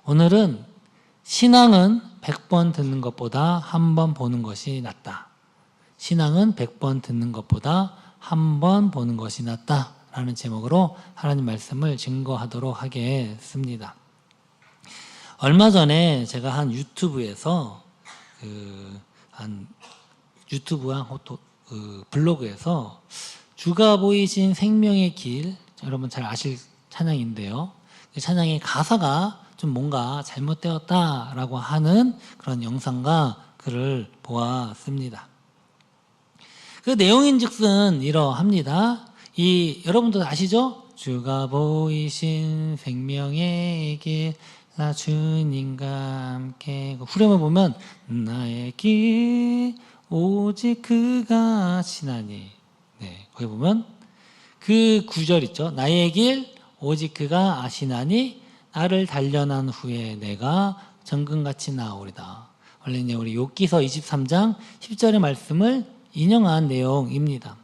오늘은 신앙은 100번 듣는 것보다 한 번 보는 것이 낫다. 신앙은 100번 듣는 것보다 한 번 보는 것이 낫다 라는 제목으로 하나님 말씀을 증거하도록 하겠습니다. 얼마 전에 제가 한 유튜브에서 블로그에서 주가 보이신 생명의 길, 여러분 잘 아실 찬양인데요. 그 찬양의 가사가 좀 뭔가 잘못되었다라고 하는 그런 영상과 글을 보았습니다. 그 내용인즉슨 이러합니다. 여러분도 아시죠? 주가 보이신 생명의 길, 나 주님과 함께. 후렴을 보면 나의 길 오직 그가 아시나니. 네, 거기 보면 그 구절 있죠. 나의 길 오직 그가 아시나니 나를 단련한 후에 내가 정금같이 나오리다. 원래 우리 욥기서 23장 10절의 말씀을 인용한 내용입니다.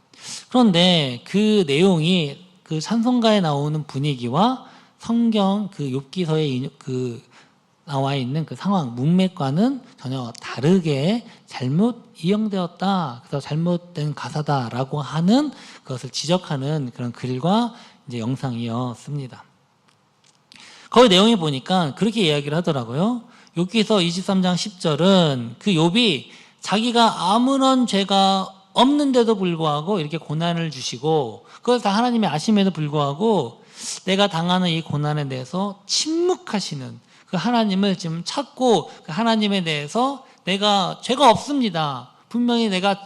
그런데 그 내용이 그 찬송가에 나오는 분위기와 성경 그 욥기서에 나와 있는 그 상황 문맥과는 전혀 다르게 잘못 이용되었다. 그래서 잘못된 가사다라고 하는 그것을 지적하는 그런 글과 이제 영상이었습니다. 거기 내용에 보니까 그렇게 이야기를 하더라고요. 욥기서 23장 10절은 그 욥이 자기가 아무런 죄가 없는데도 불구하고 이렇게 고난을 주시고 그걸 다 하나님이 아심에도 불구하고 내가 당하는 이 고난에 대해서 침묵하시는 그 하나님을 지금 찾고 그 하나님에 대해서 내가 죄가 없습니다. 분명히 내가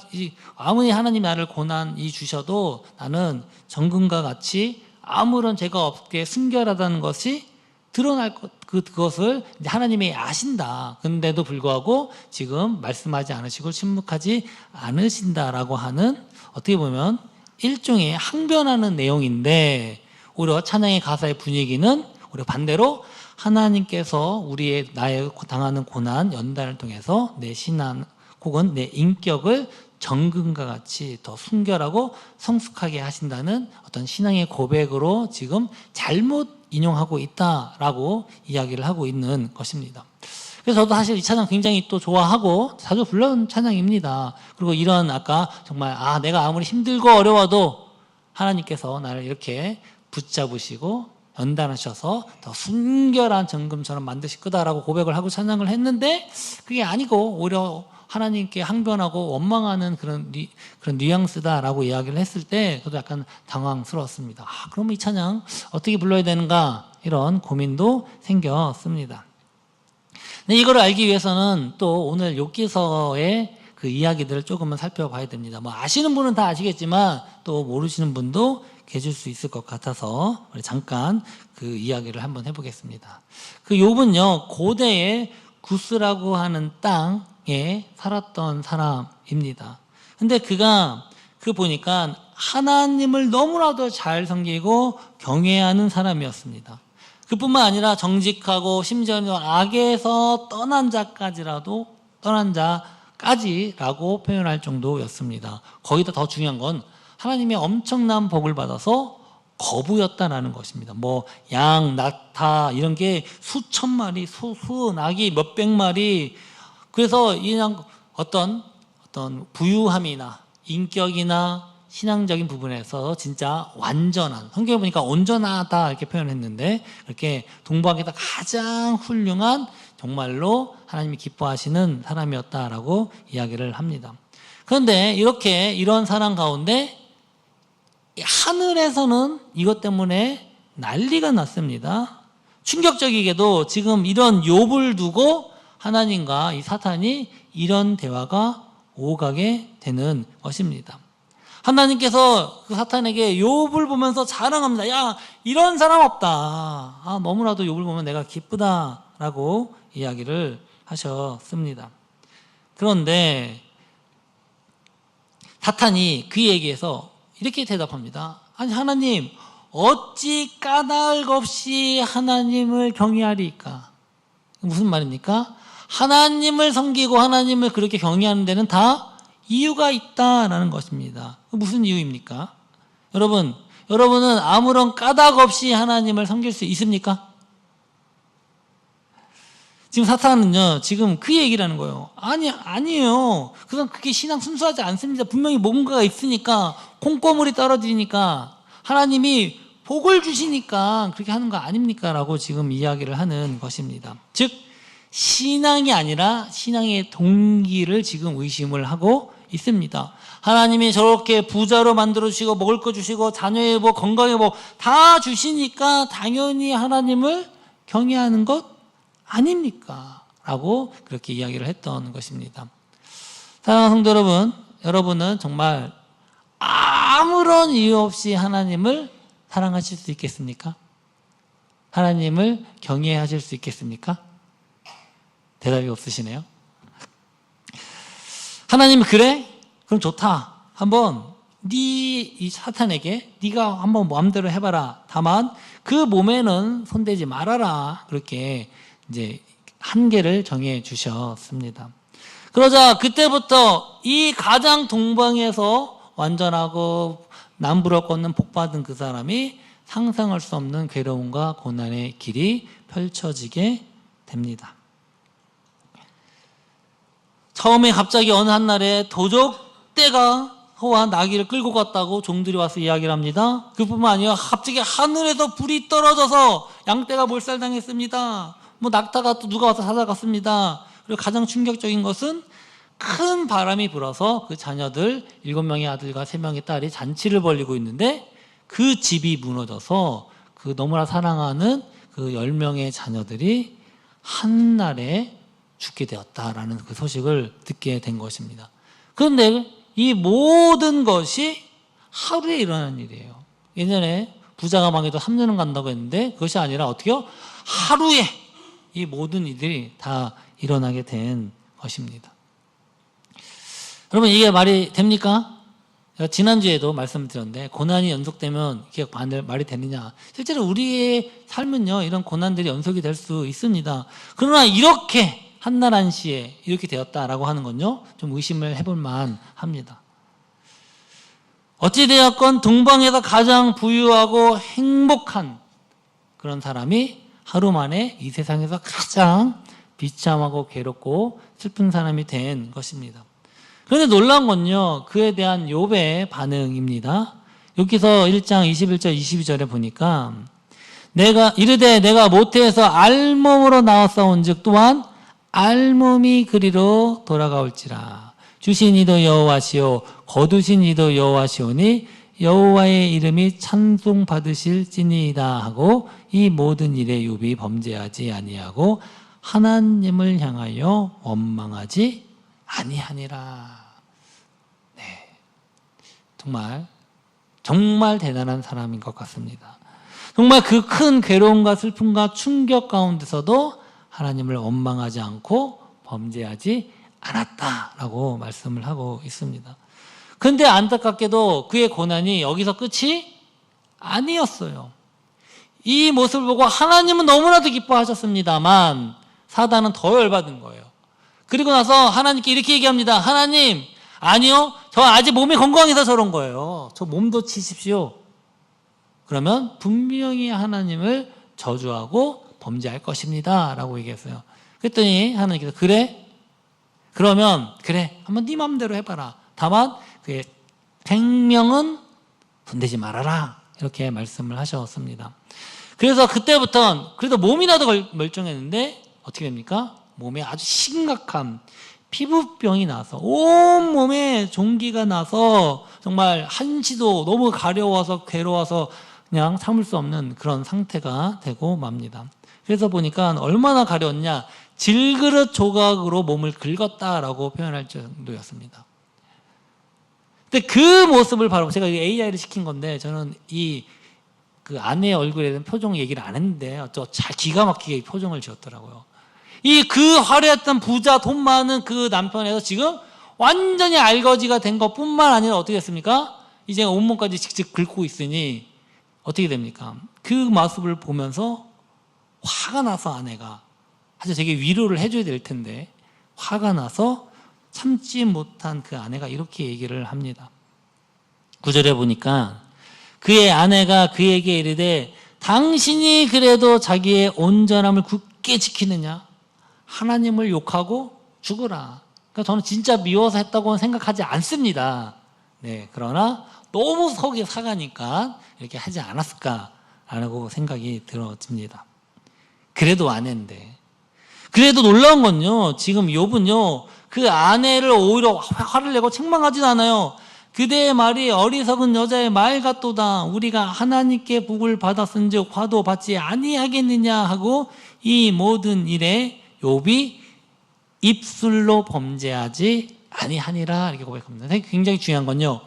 아무리 하나님이 나를 고난이 주셔도 나는 정금과 같이 아무런 죄가 없게 순결하다는 것이 드러날 그것을 하나님이 아신다. 그런데도 불구하고 지금 말씀하지 않으시고 침묵하지 않으신다라고 하는 어떻게 보면 일종의 항변하는 내용인데 오히려 찬양의 가사의 분위기는 오히려 반대로 하나님께서 나의 당하는 고난, 연단을 통해서 내 신앙 혹은 내 인격을 정금과 같이 더 순결하고 성숙하게 하신다는 어떤 신앙의 고백으로 지금 잘못 인용하고 있다라고 이야기를 하고 있는 것입니다. 그래서 저도 사실 이 찬양 굉장히 또 좋아하고 자주 불러온 찬양입니다. 그리고 이런 아까 정말 내가 아무리 힘들고 어려워도 하나님께서 나를 이렇게 붙잡으시고 연단하셔서 더 순결한 정금처럼 만드실 거다라고 고백을 하고 찬양을 했는데 그게 아니고 오히려 하나님께 항변하고 원망하는 그런 뉘앙스다라고 이야기를 했을 때 저도 약간 당황스러웠습니다. 그러면 이 찬양 어떻게 불러야 되는가 이런 고민도 생겼습니다. 근데 이걸 알기 위해서는 또 오늘 욥기서의 그 이야기들을 조금은 살펴봐야 됩니다. 아시는 분은 다 아시겠지만 또 모르시는 분도 계실 수 있을 것 같아서 우리 잠깐 그 이야기를 한번 해보겠습니다. 그 욥은요 고대의 구스라고 하는 땅에 살았던 사람입니다. 근데 보니까 하나님을 너무나도 잘 섬기고 경외하는 사람이었습니다. 그뿐만 아니라 정직하고 심지어는 악에서 떠난 자까지라고 표현할 정도였습니다. 거기다 더 중요한 건 하나님의 엄청난 복을 받아서 거부였다라는 것입니다. 양, 낙타 이런 게 수천 마리, 낙이 몇백 마리. 그래서 그냥 어떤 부유함이나 인격이나 신앙적인 부분에서 진짜 완전한, 성경에 보니까 온전하다 이렇게 표현했는데 그렇게 동방에서 가장 훌륭한 정말로 하나님이 기뻐하시는 사람이었다라고 이야기를 합니다. 그런데 이런 사람 가운데 하늘에서는 이것 때문에 난리가 났습니다. 충격적이게도 지금 이런 욥을 두고 하나님과 이 사탄이 이런 대화가 오가게 되는 것입니다. 하나님께서 그 사탄에게 욥을 보면서 자랑합니다. 야, 이런 사람 없다. 너무나도 욥을 보면 내가 기쁘다라고 이야기를 하셨습니다. 그런데 사탄이 그에게서 이렇게 대답합니다. 아니 하나님 어찌 까닭 없이 하나님을 경외하리까? 무슨 말입니까? 하나님을 섬기고 하나님을 그렇게 경외하는 데는 다 이유가 있다라는 것입니다. 무슨 이유입니까? 여러분은 아무런 까닭 없이 하나님을 섬길 수 있습니까? 지금 사탄은요, 지금 그 얘기를 하는 거예요. 아니에요. 그게 신앙 순수하지 않습니다. 분명히 뭔가가 있으니까, 콩고물이 떨어지니까, 하나님이 복을 주시니까 그렇게 하는 거 아닙니까? 라고 지금 이야기를 하는 것입니다. 즉, 신앙이 아니라 신앙의 동기를 지금 의심을 하고 있습니다. 하나님이 저렇게 부자로 만들어주시고, 먹을 거 주시고, 자녀의 복, 건강의 복 다 주시니까 당연히 하나님을 경외하는 것 아닙니까? 라고 그렇게 이야기를 했던 것입니다. 사랑하는 성도 여러분, 여러분은 정말 아무런 이유 없이 하나님을 사랑하실 수 있겠습니까? 하나님을 경외하실 수 있겠습니까? 대답이 없으시네요. 하나님, 그래? 그럼 좋다. 한번 이 사탄에게 네가 한번 마음대로 해봐라. 다만 그 몸에는 손대지 말아라. 그렇게 이제 한계를 정해 주셨습니다. 그러자 그때부터 이 가장 동방에서 완전하고 남부를 걷는 복받은 그 사람이 상상할 수 없는 괴로움과 고난의 길이 펼쳐지게 됩니다. 처음에 갑자기 어느 한날에 도적떼가 소와 나귀를 끌고 갔다고 종들이 와서 이야기를 합니다. 그뿐만 아니라 갑자기 하늘에서 불이 떨어져서 양떼가 몰살당했습니다. 낙타가 또 누가 와서 찾아갔습니다. 그리고 가장 충격적인 것은 큰 바람이 불어서 그 자녀들 7명의 아들과 3명의 딸이 잔치를 벌이고 있는데 그 집이 무너져서 그 너무나 사랑하는 그 10명의 자녀들이 한날에 죽게 되었다라는 그 소식을 듣게 된 것입니다. 그런데 이 모든 것이 하루에 일어난 일이에요. 예전에 부자가 망해도 3년은 간다고 했는데 그것이 아니라 어떻게요? 하루에 이 모든 일들이 다 일어나게 된 것입니다. 여러분, 이게 말이 됩니까? 제가 지난주에도 말씀드렸는데 고난이 연속되면 이게 말이 되느냐. 실제로 우리의 삶은요, 이런 고난들이 연속이 될 수 있습니다. 그러나 이렇게 한날 한시에 이렇게 되었다라고 하는 건요, 좀 의심을 해볼 만합니다. 어찌되었건 동방에서 가장 부유하고 행복한 그런 사람이 하루 만에 이 세상에서 가장 비참하고 괴롭고 슬픈 사람이 된 것입니다. 그런데 놀라운 건요, 그에 대한 욥의 반응입니다. 여기서 1장 21절 22절에 보니까 이르되 내가 모태에서 알몸으로 나왔사온즉 또한 알몸이 그리로 돌아가올지라. 주신 이도 여호와시오 거두신 이도 여호와시오니 여호와의 이름이 찬송받으실지니이다 하고 이 모든 일에 욥이 범죄하지 아니하고 하나님을 향하여 원망하지 아니하니라. 네, 정말 대단한 사람인 것 같습니다. 정말 그 큰 괴로움과 슬픔과 충격 가운데서도 하나님을 원망하지 않고 범죄하지 않았다라고 말씀을 하고 있습니다. 그런데 안타깝게도 그의 고난이 여기서 끝이 아니었어요. 이 모습을 보고 하나님은 너무나도 기뻐하셨습니다만 사단은 더 열받은 거예요. 그리고 나서 하나님께 이렇게 얘기합니다. 하나님, 아니요, 저 아직 몸이 건강해서 저런 거예요. 저 몸도 치십시오. 그러면 분명히 하나님을 저주하고 범죄할 것입니다 라고 얘기했어요. 그랬더니 하나님께서 그래? 그러면 그래, 한번 네 마음대로 해봐라. 다만 그의 생명은 분대지 말아라. 이렇게 말씀을 하셨습니다. 그래서 그때부터는 그래도 몸이라도 멀쩡했는데 어떻게 됩니까? 몸에 아주 심각한 피부병이 나서 온몸에 종기가 나서 정말 한시도 너무 가려워서 괴로워서 그냥 참을 수 없는 그런 상태가 되고 맙니다. 그래서 보니까 얼마나 가려웠냐, 질그릇 조각으로 몸을 긁었다라고 표현할 정도였습니다. 근데 그 모습을 바로 제가 AI를 시킨 건데 저는 그 아내의 얼굴에 대한 표정 얘기를 안 했는데 잘 기가 막히게 표정을 지었더라고요. 그 화려했던 부자, 돈 많은 그 남편에서 지금 완전히 알거지가 된 것뿐만 아니라 어떻게 됐습니까? 이제 온몸까지 직접 긁고 있으니 어떻게 됩니까? 그 모습을 보면서 화가 나서 아내가 사실 되게 위로를 해줘야 될 텐데 화가 나서 참지 못한 그 아내가 이렇게 얘기를 합니다. 9절에 보니까 그의 아내가 그에게 이르되 당신이 그래도 자기의 온전함을 굳게 지키느냐? 하나님을 욕하고 죽으라. 그러니까 저는 진짜 미워서 했다고는 생각하지 않습니다. 네, 그러나 너무 속이 상하니까 이렇게 하지 않았을까라고 생각이 들어집니다. 그래도 아내인데. 그래도 놀라운 건요, 지금 욥은요, 그 아내를 오히려 화를 내고 책망하진 않아요. 그대의 말이 어리석은 여자의 말 같도다. 우리가 하나님께 복을 받았은즉 화도 받지 아니하겠느냐 하고 이 모든 일에 욥이 입술로 범죄하지 아니하니라 이렇게 고백합니다. 굉장히 중요한 건요,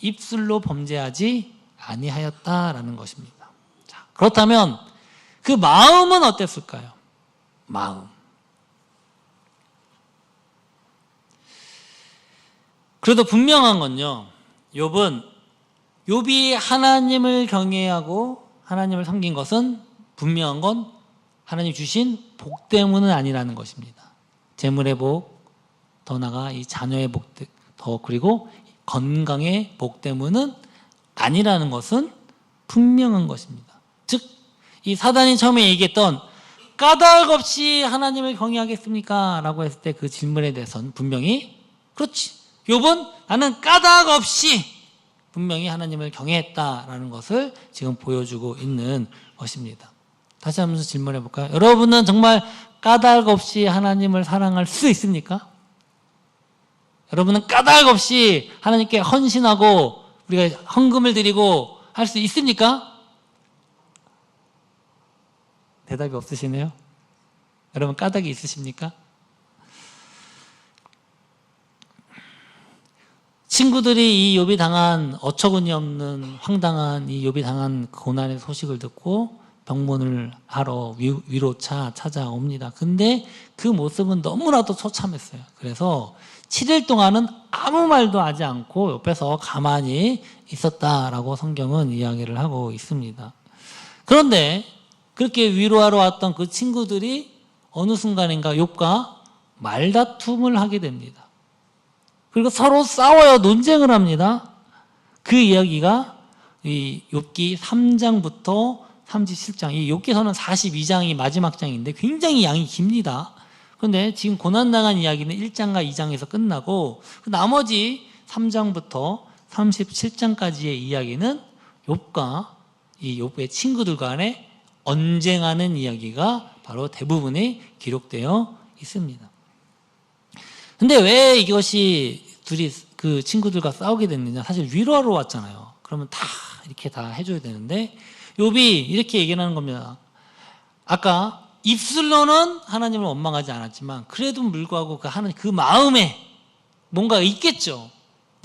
입술로 범죄하지 아니하였다라는 것입니다. 자, 그렇다면 그 마음은 어땠을까요? 마음. 그래도 분명한 건요, 욥이 하나님을 경외하고 하나님을 섬긴 것은 분명한 건 하나님 주신 복 때문은 아니라는 것입니다. 재물의 복, 더 나아가 이 자녀의 복, 더 그리고 건강의 복 때문은 아니라는 것은 분명한 것입니다. 즉, 이 사단이 처음에 얘기했던 까닭 없이 하나님을 경외하겠습니까? 라고 했을 때 그 질문에 대해서는 분명히 그렇지, 욥은 나는 까닭 없이 분명히 하나님을 경외했다라는 것을 지금 보여주고 있는 것입니다. 다시 한번 질문해 볼까요? 여러분은 정말 까닭 없이 하나님을 사랑할 수 있습니까? 여러분은 까닭 없이 하나님께 헌신하고 우리가 헌금을 드리고 할 수 있습니까? 대답이 없으시네요. 여러분 까닭이 있으십니까? 친구들이 이 욥이 당한 어처구니 없는 황당한 이 욥이 당한 고난의 소식을 듣고 병문을 하러 위로차 찾아옵니다. 근데 그 모습은 너무나도 처참했어요. 그래서 7일 동안은 아무 말도 하지 않고 옆에서 가만히 있었다라고 성경은 이야기를 하고 있습니다. 그런데 그렇게 위로하러 왔던 그 친구들이 어느 순간인가 욥과 말다툼을 하게 됩니다. 그리고 서로 싸워요. 논쟁을 합니다. 그 이야기가 이 욥기 3장부터 37장, 이 욥기서는 42장이 마지막 장인데 굉장히 양이 깁니다. 그런데 지금 고난당한 이야기는 1장과 2장에서 끝나고 나머지 3장부터 37장까지의 이야기는 욥과 이 욥의 친구들 간의 언쟁하는 이야기가 바로 대부분이 기록되어 있습니다. 근데 왜 이것이 둘이 그 친구들과 싸우게 됐느냐? 사실 위로하러 왔잖아요. 그러면 다 이렇게 다 해줘야 되는데 욥이 이렇게 얘기하는 겁니다. 아까 입술로는 하나님을 원망하지 않았지만 그래도 불구하고 그 마음에 뭔가 있겠죠.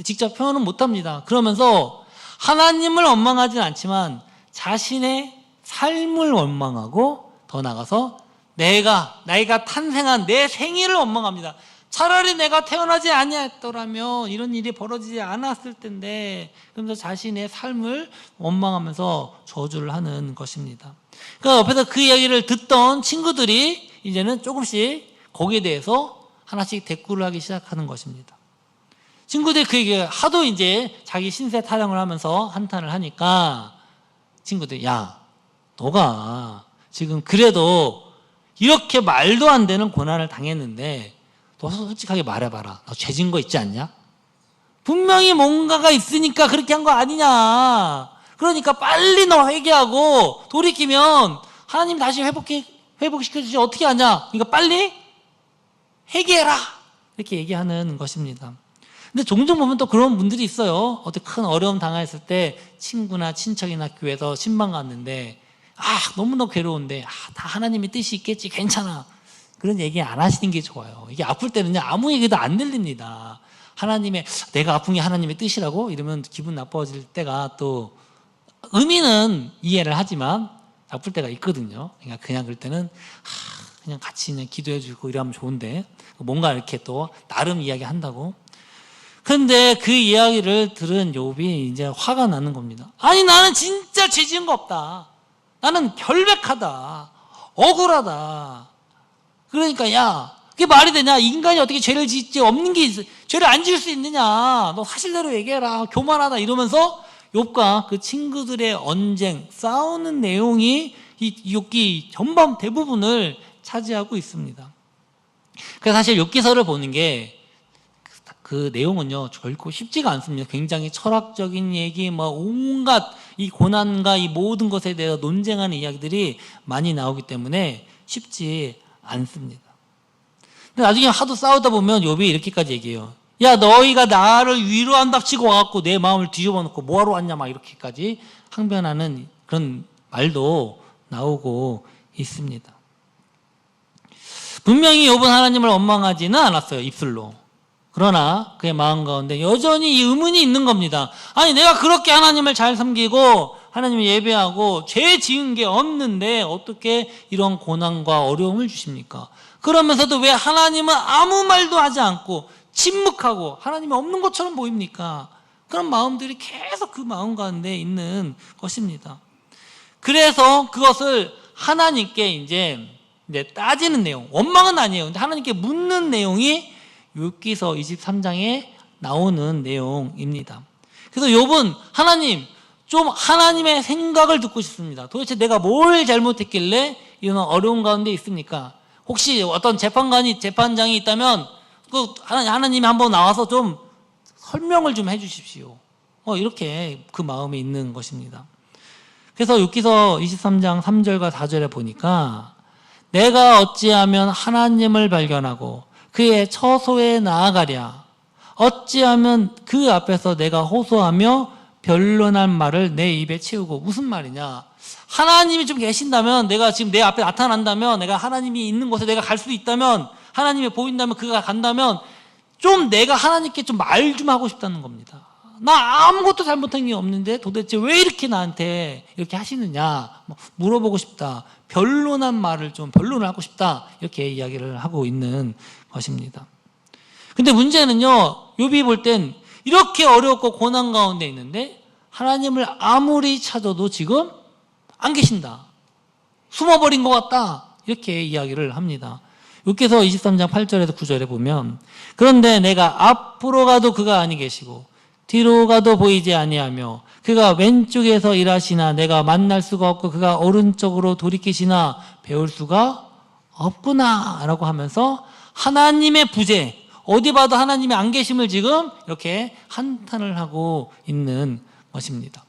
직접 표현은 못합니다. 그러면서 하나님을 원망하지는 않지만 자신의 삶을 원망하고 더 나아가서 내가 탄생한 내 생일을 원망합니다. 차라리 내가 태어나지 아니했더라면 이런 일이 벌어지지 않았을 텐데, 그러면서 자신의 삶을 원망하면서 저주를 하는 것입니다. 그러니까 옆에서 그 이야기를 듣던 친구들이 이제는 조금씩 거기에 대해서 하나씩 대꾸를 하기 시작하는 것입니다. 친구들이 그 얘기 하도 이제 자기 신세 타령을 하면서 한탄을 하니까 친구들이 야, 너가 지금 그래도 이렇게 말도 안 되는 고난을 당했는데 너 솔직하게 말해봐라. 너 죄진 거 있지 않냐? 분명히 뭔가가 있으니까 그렇게 한 거 아니냐. 그러니까 빨리 너 회개하고 돌이키면 하나님 다시 회복시켜주지 어떻게 하냐. 그러니까 빨리 회개해라. 이렇게 얘기하는 것입니다. 근데 종종 보면 또 그런 분들이 있어요. 어떻게 큰 어려움 당했을 때 친구나 친척이나 교회에서 신방 갔는데 너무너무 괴로운데 다 하나님의 뜻이 있겠지, 괜찮아. 그런 얘기 안 하시는 게 좋아요. 이게 아플 때는요, 아무 얘기도 안 들립니다. 내가 아픈 게 하나님의 뜻이라고? 이러면 기분 나빠질 때가 또, 의미는 이해를 하지만, 아플 때가 있거든요. 그러니까 그냥 그럴 때는, 그냥 같이 그냥 기도해주고 이러면 좋은데, 뭔가 이렇게 또, 나름 이야기 한다고. 근데 그 이야기를 들은 욥이 이제 화가 나는 겁니다. 아니, 나는 진짜 죄 지은 거 없다. 나는 결백하다. 억울하다. 그러니까 야, 그게 말이 되냐? 인간이 어떻게 죄를 짓지 없는 게 죄를 안 지을 수 있느냐? 너 사실대로 얘기해라. 교만하다 이러면서 욥과 그 친구들의 언쟁, 싸우는 내용이 이 욥기 전반 대부분을 차지하고 있습니다. 그래서 사실 욥기서를 보는 게 그 내용은요 결코 쉽지가 않습니다. 굉장히 철학적인 얘기, 뭐 온갖 이 고난과 이 모든 것에 대해서 논쟁하는 이야기들이 많이 나오기 때문에 쉽지 않습니다. 근데 나중에 하도 싸우다 보면 욥이 이렇게까지 얘기해요. 야, 너희가 나를 위로한답시고 와갖고 내 마음을 뒤집어 놓고 뭐하러 왔냐, 막 이렇게까지 항변하는 그런 말도 나오고 있습니다. 분명히 욥은 하나님을 원망하지는 않았어요, 입술로. 그러나 그의 마음 가운데 여전히 이 의문이 있는 겁니다. 아니, 내가 그렇게 하나님을 잘 섬기고 하나님을 예배하고 죄 지은 게 없는데 어떻게 이런 고난과 어려움을 주십니까? 그러면서도 왜 하나님은 아무 말도 하지 않고 침묵하고 하나님이 없는 것처럼 보입니까? 그런 마음들이 계속 그 마음 가운데 있는 것입니다. 그래서 그것을 하나님께 이제 따지는 내용, 원망은 아니에요. 근데 하나님께 묻는 내용이 욥기서 23장에 나오는 내용입니다. 그래서 욥은 하나님, 좀 하나님의 생각을 듣고 싶습니다. 도대체 내가 뭘 잘못했길래 이런 어려운 가운데 있습니까? 혹시 어떤 재판장이 있다면 그 하나님이 한번 나와서 좀 설명을 좀 해주십시오. 이렇게 그 마음이 있는 것입니다. 그래서 욥기서 23장 3절과 4절에 보니까 내가 어찌하면 하나님을 발견하고 그의 처소에 나아가랴. 어찌하면 그 앞에서 내가 호소하며 변론한 말을 내 입에 채우고. 무슨 말이냐? 하나님이 좀 계신다면, 내가 지금 내 앞에 나타난다면, 내가 하나님이 있는 곳에 내가 갈 수 있다면, 하나님이 보인다면, 그가 간다면 좀 내가 하나님께 좀 말 좀 하고 싶다는 겁니다. 나 아무것도 잘못한 게 없는데 도대체 왜 이렇게 나한테 이렇게 하시느냐 물어보고 싶다. 변론한 말을 좀 변론을 하고 싶다. 이렇게 이야기를 하고 있는 것입니다. 근데 문제는요, 욥이 볼 땐 이렇게 어렵고 고난 가운데 있는데 하나님을 아무리 찾아도 지금 안 계신다. 숨어버린 것 같다. 이렇게 이야기를 합니다. 욥기서 23장 8절에서 9절에 보면 그런데 내가 앞으로 가도 그가 아니 계시고 뒤로 가도 보이지 아니하며 그가 왼쪽에서 일하시나 내가 만날 수가 없고 그가 오른쪽으로 돌이키시나 배울 수가 없구나 라고 하면서 하나님의 부재, 어디 봐도 하나님의 안 계심을 지금 이렇게 한탄을 하고 있는 것입니다.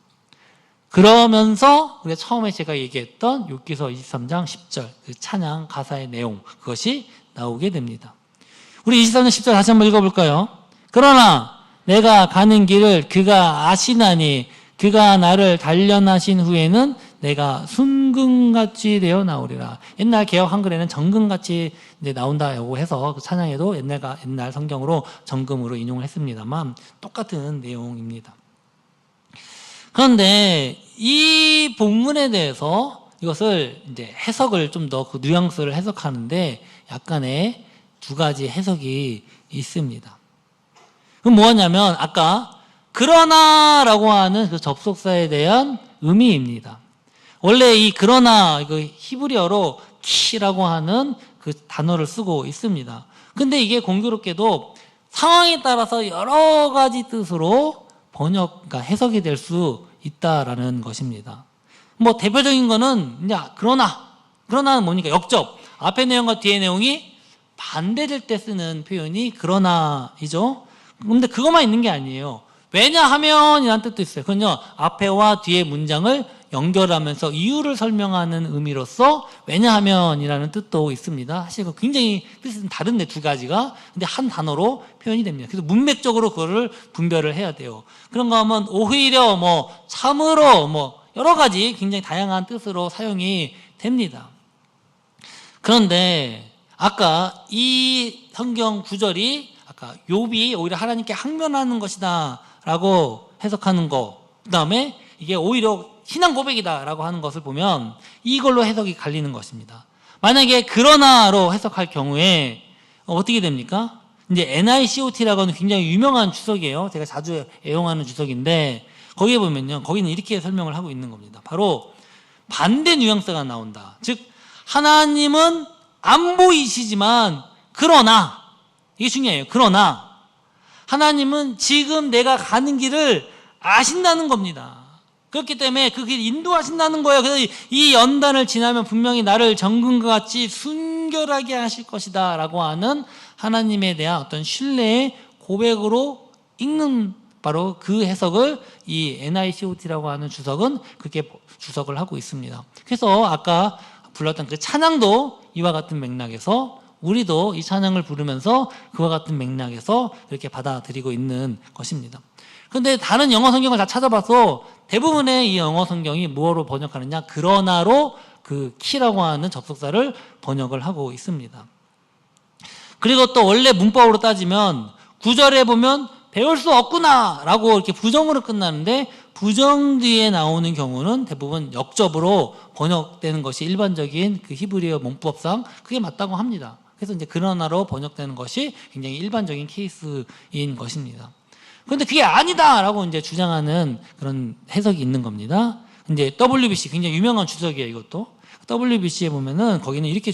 그러면서 우리가 처음에 제가 얘기했던 욥기서 23장 10절 그 찬양 가사의 내용, 그것이 나오게 됩니다. 우리 23장 10절 다시 한번 읽어볼까요? 그러나 내가 가는 길을 그가 아시나니 그가 나를 단련하신 후에는 내가 순금같이 되어 나오리라. 옛날 개역 한글에는 정금같이 이제 나온다고 해서 그 찬양에도 옛날 성경으로 정금으로 인용을 했습니다만 똑같은 내용입니다. 그런데 이 본문에 대해서 이것을 이제 해석을 좀 더 그 뉘앙스를 해석하는데 약간의 두 가지 해석이 있습니다. 그럼 뭐냐면 아까 그러나라고 하는 그 접속사에 대한 의미입니다. 원래 이 그러나 이거 히브리어로 키라고 하는 그 단어를 쓰고 있습니다. 근데 이게 공교롭게도 상황에 따라서 여러 가지 뜻으로 그러니까 해석이 될 수 있다라는 것입니다. 뭐 대표적인 거는 이제 그러나는 뭡니까? 역접. 앞의 내용과 뒤의 내용이 반대될 때 쓰는 표현이 그러나이죠. 근데 그것만 있는 게 아니에요. 왜냐하면이라는 뜻도 있어요. 그건요, 앞에와 뒤의 문장을 연결하면서 이유를 설명하는 의미로서 왜냐하면이라는 뜻도 있습니다. 사실 굉장히 뜻은 다른데 두 가지가. 근데 한 단어로 표현이 됩니다. 그래서 문맥적으로 그거를 분별을 해야 돼요. 그런가 하면 오히려 참으로 여러 가지 굉장히 다양한 뜻으로 사용이 됩니다. 그런데 아까 이 성경 구절이 아까 욥이 오히려 하나님께 항변하는 것이다 라고 해석하는 거, 그 다음에 이게 오히려 신앙 고백이다라고 하는 것을 보면 이걸로 해석이 갈리는 것입니다. 만약에 그러나로 해석할 경우에 어떻게 됩니까? 이제 NICOT라고 하는 굉장히 유명한 주석이에요. 제가 자주 애용하는 주석인데 거기에 보면요, 거기는 이렇게 설명을 하고 있는 겁니다. 바로 반대 뉘앙스가 나온다. 즉 하나님은 안 보이시지만 그러나, 이게 중요해요. 그러나 하나님은 지금 내가 가는 길을 아신다는 겁니다. 그렇기 때문에 그 길 인도하신다는 거예요. 그래서 이 연단을 지나면 분명히 나를 정금과 같이 순결하게 하실 것이다 라고 하는 하나님에 대한 어떤 신뢰의 고백으로 읽는 바로 그 해석을 이 NICOT라고 하는 주석은 그렇게 주석을 하고 있습니다. 그래서 아까 불렀던 그 찬양도 이와 같은 맥락에서 우리도 이 찬양을 부르면서 그와 같은 맥락에서 이렇게 받아들이고 있는 것입니다. 그런데 다른 영어 성경을 다 찾아봐서 대부분의 이 영어 성경이 무엇으로 번역하느냐? 그러나로 그 키라고 하는 접속사를 번역을 하고 있습니다. 그리고 또 원래 문법으로 따지면 9절에 보면 배울 수 없구나 라고 이렇게 부정으로 끝나는데 부정 뒤에 나오는 경우는 대부분 역접으로 번역되는 것이 일반적인 그 히브리어 문법상 그게 맞다고 합니다. 그래서 이제 그러나로 번역되는 것이 굉장히 일반적인 케이스인 것입니다. 그런데 그게 아니다라고 이제 주장하는 그런 해석이 있는 겁니다. 이제 WBC 굉장히 유명한 주석이에요, 이것도. WBC에 보면은 거기는 이렇게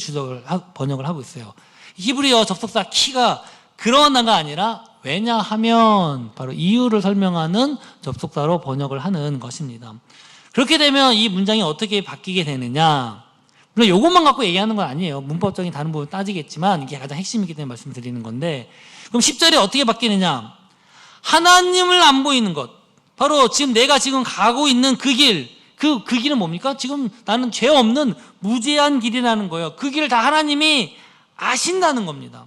번역을 하고 있어요. 히브리어 접속사 키가 그러나가 아니라 왜냐하면 바로 이유를 설명하는 접속사로 번역을 하는 것입니다. 그렇게 되면 이 문장이 어떻게 바뀌게 되느냐? 물론 이것만 갖고 얘기하는 건 아니에요. 문법적인 다른 부분 따지겠지만 이게 가장 핵심이기 때문에 말씀드리는 건데, 그럼 10절에 어떻게 바뀌느냐? 하나님을 안 보이는 것, 바로 지금 내가 지금 가고 있는 그 길, 그 길은 뭡니까? 지금 나는 죄 없는 무죄한 길이라는 거예요. 그 길을 다 하나님이 아신다는 겁니다.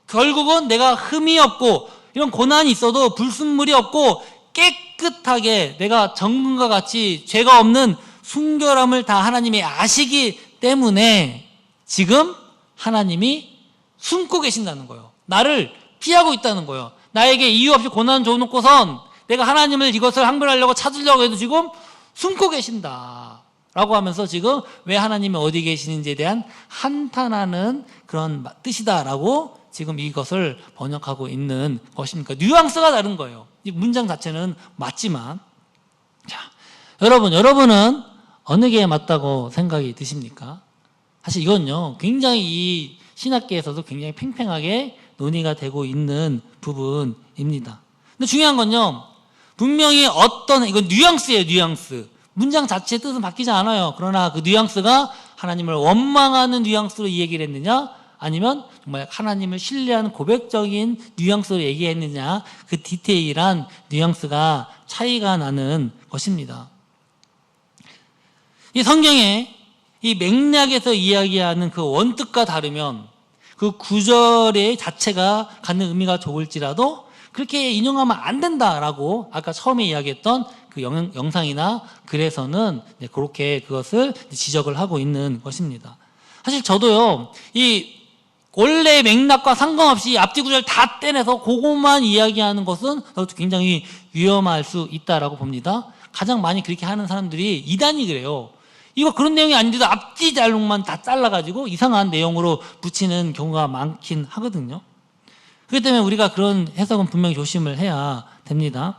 결국은 내가 흠이 없고 이런 고난이 있어도 불순물이 없고 깨끗하게 내가 정금과 같이 죄가 없는 순결함을 다 하나님이 아시기 때문에 지금 하나님이 숨고 계신다는 거예요. 나를 피하고 있다는 거예요. 나에게 이유 없이 고난 줘놓고선 내가 하나님을 이것을 항변하려고 찾으려고 해도 지금 숨고 계신다 라고 하면서 지금 왜 하나님이 어디 계시는지에 대한 한탄하는 그런 뜻이다라고 지금 이것을 번역하고 있는 것입니까? 뉘앙스가 다른 거예요. 이 문장 자체는 맞지만, 자, 여러분은 어느 게 맞다고 생각이 드십니까? 사실 이건요, 굉장히 이 신학계에서도 굉장히 팽팽하게 논의가 되고 있는 부분입니다. 근데 중요한 건요, 분명히 이건 뉘앙스예요, 뉘앙스. 문장 자체의 뜻은 바뀌지 않아요. 그러나 그 뉘앙스가 하나님을 원망하는 뉘앙스로 이 얘기를 했느냐, 아니면 정말 하나님을 신뢰하는 고백적인 뉘앙스로 얘기했느냐, 그 디테일한 뉘앙스가 차이가 나는 것입니다. 이 성경에 이 맥락에서 이야기하는 그 원뜻과 다르면 그 구절의 자체가 갖는 의미가 좋을지라도 그렇게 인용하면 안 된다라고 아까 처음에 이야기했던 그 영상이나 글에서는 그렇게 그것을 지적을 하고 있는 것입니다. 사실 저도요, 이 원래 맥락과 상관없이 앞뒤 구절 다 떼내서 그것만 이야기하는 것은 굉장히 위험할 수 있다라고 봅니다. 가장 많이 그렇게 하는 사람들이 이단이 그래요. 이거 그런 내용이 아닌데도 앞뒤 잘록만 다 잘라가지고 이상한 내용으로 붙이는 경우가 많긴 하거든요. 그렇기 때문에 우리가 그런 해석은 분명히 조심을 해야 됩니다.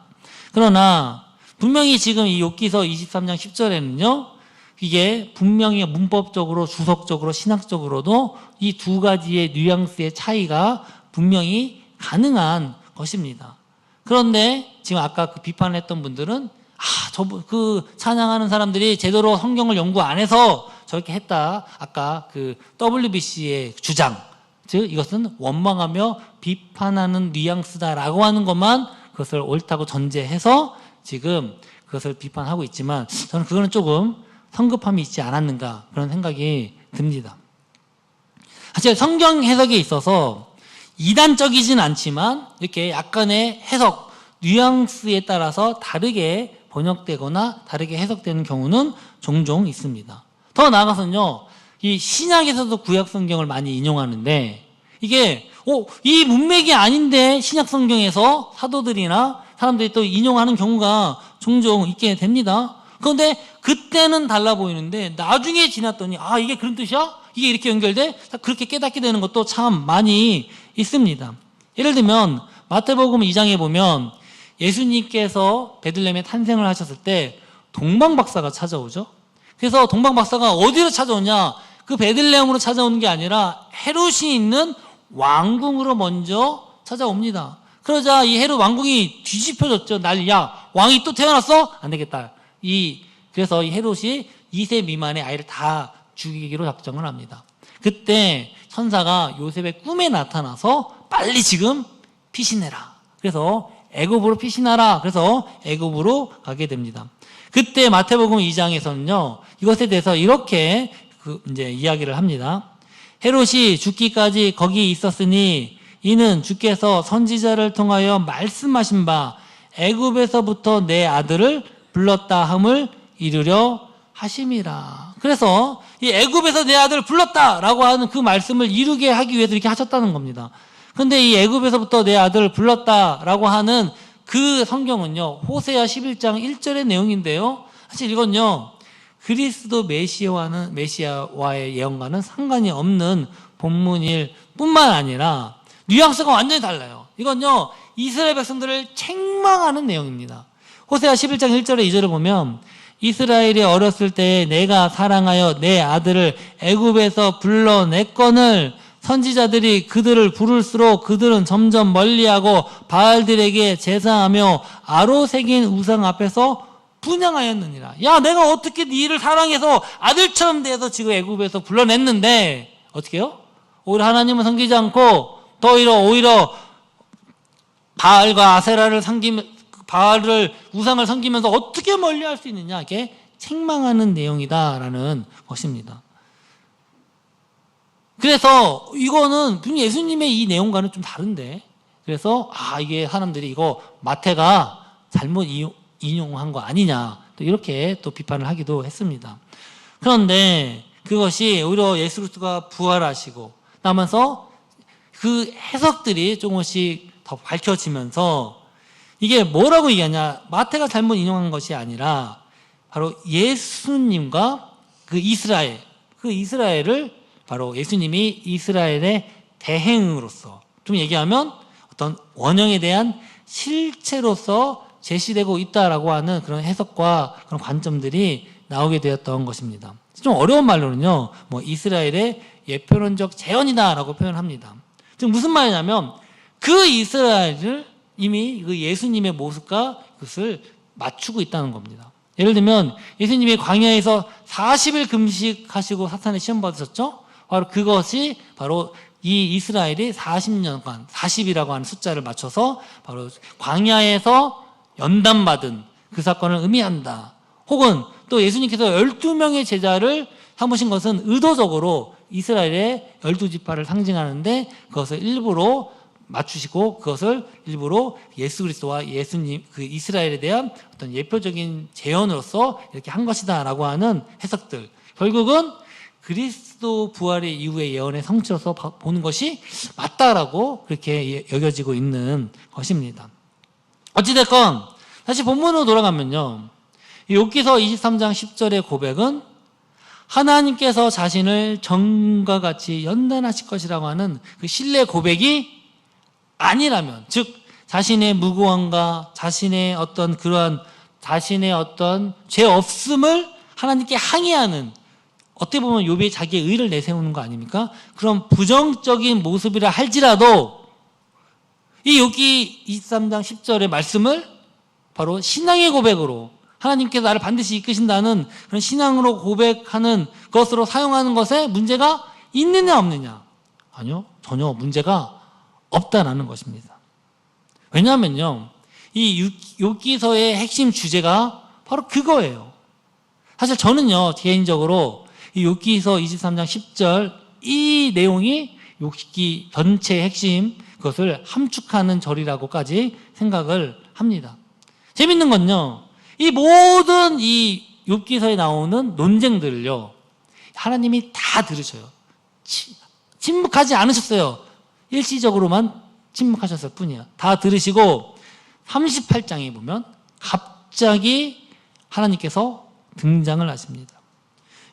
그러나 분명히 지금 이 욥기서 23장 10절에는요, 이게 분명히 문법적으로, 주석적으로, 신학적으로도 이 두 가지의 뉘앙스의 차이가 분명히 가능한 것입니다. 그런데 지금 아까 그 비판을 했던 분들은 그 찬양하는 사람들이 제대로 성경을 연구 안 해서 저렇게 했다. 아까 그 WBC의 주장, 즉 이것은 원망하며 비판하는 뉘앙스다라고 하는 것만 그것을 옳다고 전제해서 지금 그것을 비판하고 있지만, 저는 그거는 조금 성급함이 있지 않았는가 그런 생각이 듭니다. 사실 성경 해석에 있어서 이단적이진 않지만 이렇게 약간의 해석, 뉘앙스에 따라서 다르게 번역되거나 다르게 해석되는 경우는 종종 있습니다. 더 나아가서는요, 이 신약에서도 구약 성경을 많이 인용하는데 이게 이 문맥이 아닌데 신약 성경에서 사도들이나 사람들이 또 인용하는 경우가 종종 있게 됩니다. 그런데 그때는 달라 보이는데 나중에 지났더니 이게 그런 뜻이야? 이게 이렇게 연결돼? 그렇게 깨닫게 되는 것도 참 많이 있습니다. 예를 들면 마태복음 2장에 보면 예수님께서 베들레헴에 탄생을 하셨을 때 동방박사가 찾아오죠. 그래서 동방박사가 어디로 찾아오냐? 그 베들레헴으로 찾아오는 게 아니라 헤롯이 있는 왕궁으로 먼저 찾아옵니다. 그러자 이 헤롯 왕궁이 뒤집혀졌죠. 난리야. 왕이 또 태어났어? 안 되겠다. 그래서 이 헤롯이 2세 미만의 아이를 다 죽이기로 작정을 합니다. 그때 천사가 요셉의 꿈에 나타나서 빨리 지금 피신해라. 그래서 애굽으로 피신하라. 그래서 애굽으로 가게 됩니다. 그때 마태복음 2장에서는요, 이것에 대해서 이렇게 이제 이야기를 합니다. 헤롯이 죽기까지 거기 있었으니 이는 주께서 선지자를 통하여 말씀하신 바 애굽에서부터 내 아들을 불렀다 함을 이루려 하심이라. 그래서 이 애굽에서 내 아들을 불렀다라고 하는 그 말씀을 이루게 하기 위해서 이렇게 하셨다는 겁니다. 그런데 이 애굽에서부터 내 아들을 불렀다라고 하는 그 성경은요, 호세아 11장 1절의 내용인데요. 사실 이건요, 그리스도 메시아와의 예언과는 상관이 없는 본문일 뿐만 아니라 뉘앙스가 완전히 달라요. 이건요, 이스라엘 백성들을 책망하는 내용입니다. 호세아 11장 1절에 2절을 보면 이스라엘이 어렸을 때에 내가 사랑하여 내 아들을 애굽에서 불러냈거늘 선지자들이 그들을 부를수록 그들은 점점 멀리하고 바알들에게 제사하며 아로 새긴 우상 앞에서 분향하였느니라. 야, 내가 어떻게 네 일을 사랑해서 아들처럼 대해서 지금 애굽에서 불러냈는데 어떻게 해요? 오히려 하나님을 섬기지 않고 더 오히려 바알과 아세라를 바알을 우상을 섬기면서 어떻게 멀리할 수 있느냐, 이렇게 책망하는 내용이다라는 것입니다. 그래서 이거는 예수님의 이 내용과는 좀 다른데, 그래서 이게 사람들이 이거 마태가 잘못 인용한 거 아니냐, 또 이렇게 또 비판을 하기도 했습니다. 그런데 그것이 오히려 예수 그리스도가 부활하시고 나면서 그 해석들이 조금씩 더 밝혀지면서 이게 뭐라고 얘기하냐, 마태가 잘못 인용한 것이 아니라 바로 예수님과 그 이스라엘을 바로 예수님이 이스라엘의 대행으로서, 좀 얘기하면 어떤 원형에 대한 실체로서 제시되고 있다라고 하는 그런 해석과 그런 관점들이 나오게 되었던 것입니다. 좀 어려운 말로는요, 이스라엘의 예표론적 재현이다라고 표현합니다. 즉 무슨 말이냐면 그 이스라엘을 이미 그 예수님의 모습과 그것을 맞추고 있다는 겁니다. 예를 들면 예수님이 광야에서 40일 금식하시고 사탄의 시험 받으셨죠? 바로 그것이 바로 이 이스라엘이 40년간 40이라고 하는 숫자를 맞춰서 바로 광야에서 연단받은 그 사건을 의미한다. 혹은 또 예수님께서 12명의 제자를 삼으신 것은 의도적으로 이스라엘의 12지파를 상징하는데 그것을 일부러 맞추시고 그것을 일부러 예수 그리스도와 예수님, 그 이스라엘에 대한 어떤 예표적인 재현으로서 이렇게 한 것이다라고 하는 해석들. 결국은 그리스도 부활의 이후의 예언의 성취로서 보는 것이 맞다라고 그렇게 여겨지고 있는 것입니다. 어찌됐건 다시 본문으로 돌아가면요, 욥기서 23장 10절의 고백은 하나님께서 자신을 정과 같이 연단하실 것이라고 하는 그 신뢰 고백이 아니라면, 즉 자신의 무고함과 자신의 어떤 그러한 자신의 어떤 죄 없음을 하나님께 항의하는, 어떻게 보면 욥이 자기의 의를 내세우는 거 아닙니까? 그런 부정적인 모습이라 할지라도 이 욥기 23장 10절의 말씀을 바로 신앙의 고백으로, 하나님께서 나를 반드시 이끄신다는 그런 신앙으로 고백하는 것으로 사용하는 것에 문제가 있느냐 없느냐? 아니요, 전혀 문제가 없다라는 것입니다. 왜냐하면요, 이 욥기서의 핵심 주제가 바로 그거예요. 사실 저는요, 개인적으로 이 욥기서 23장 10절 이 내용이 욥기 전체의 핵심, 그것을 함축하는 절이라고까지 생각을 합니다. 재밌는 건요, 이 모든 이 욥기서에 나오는 논쟁들을요, 하나님이 다 들으셔요. 침묵하지 않으셨어요. 일시적으로만 침묵하셨을 뿐이야. 다 들으시고 38장에 보면 갑자기 하나님께서 등장을 하십니다.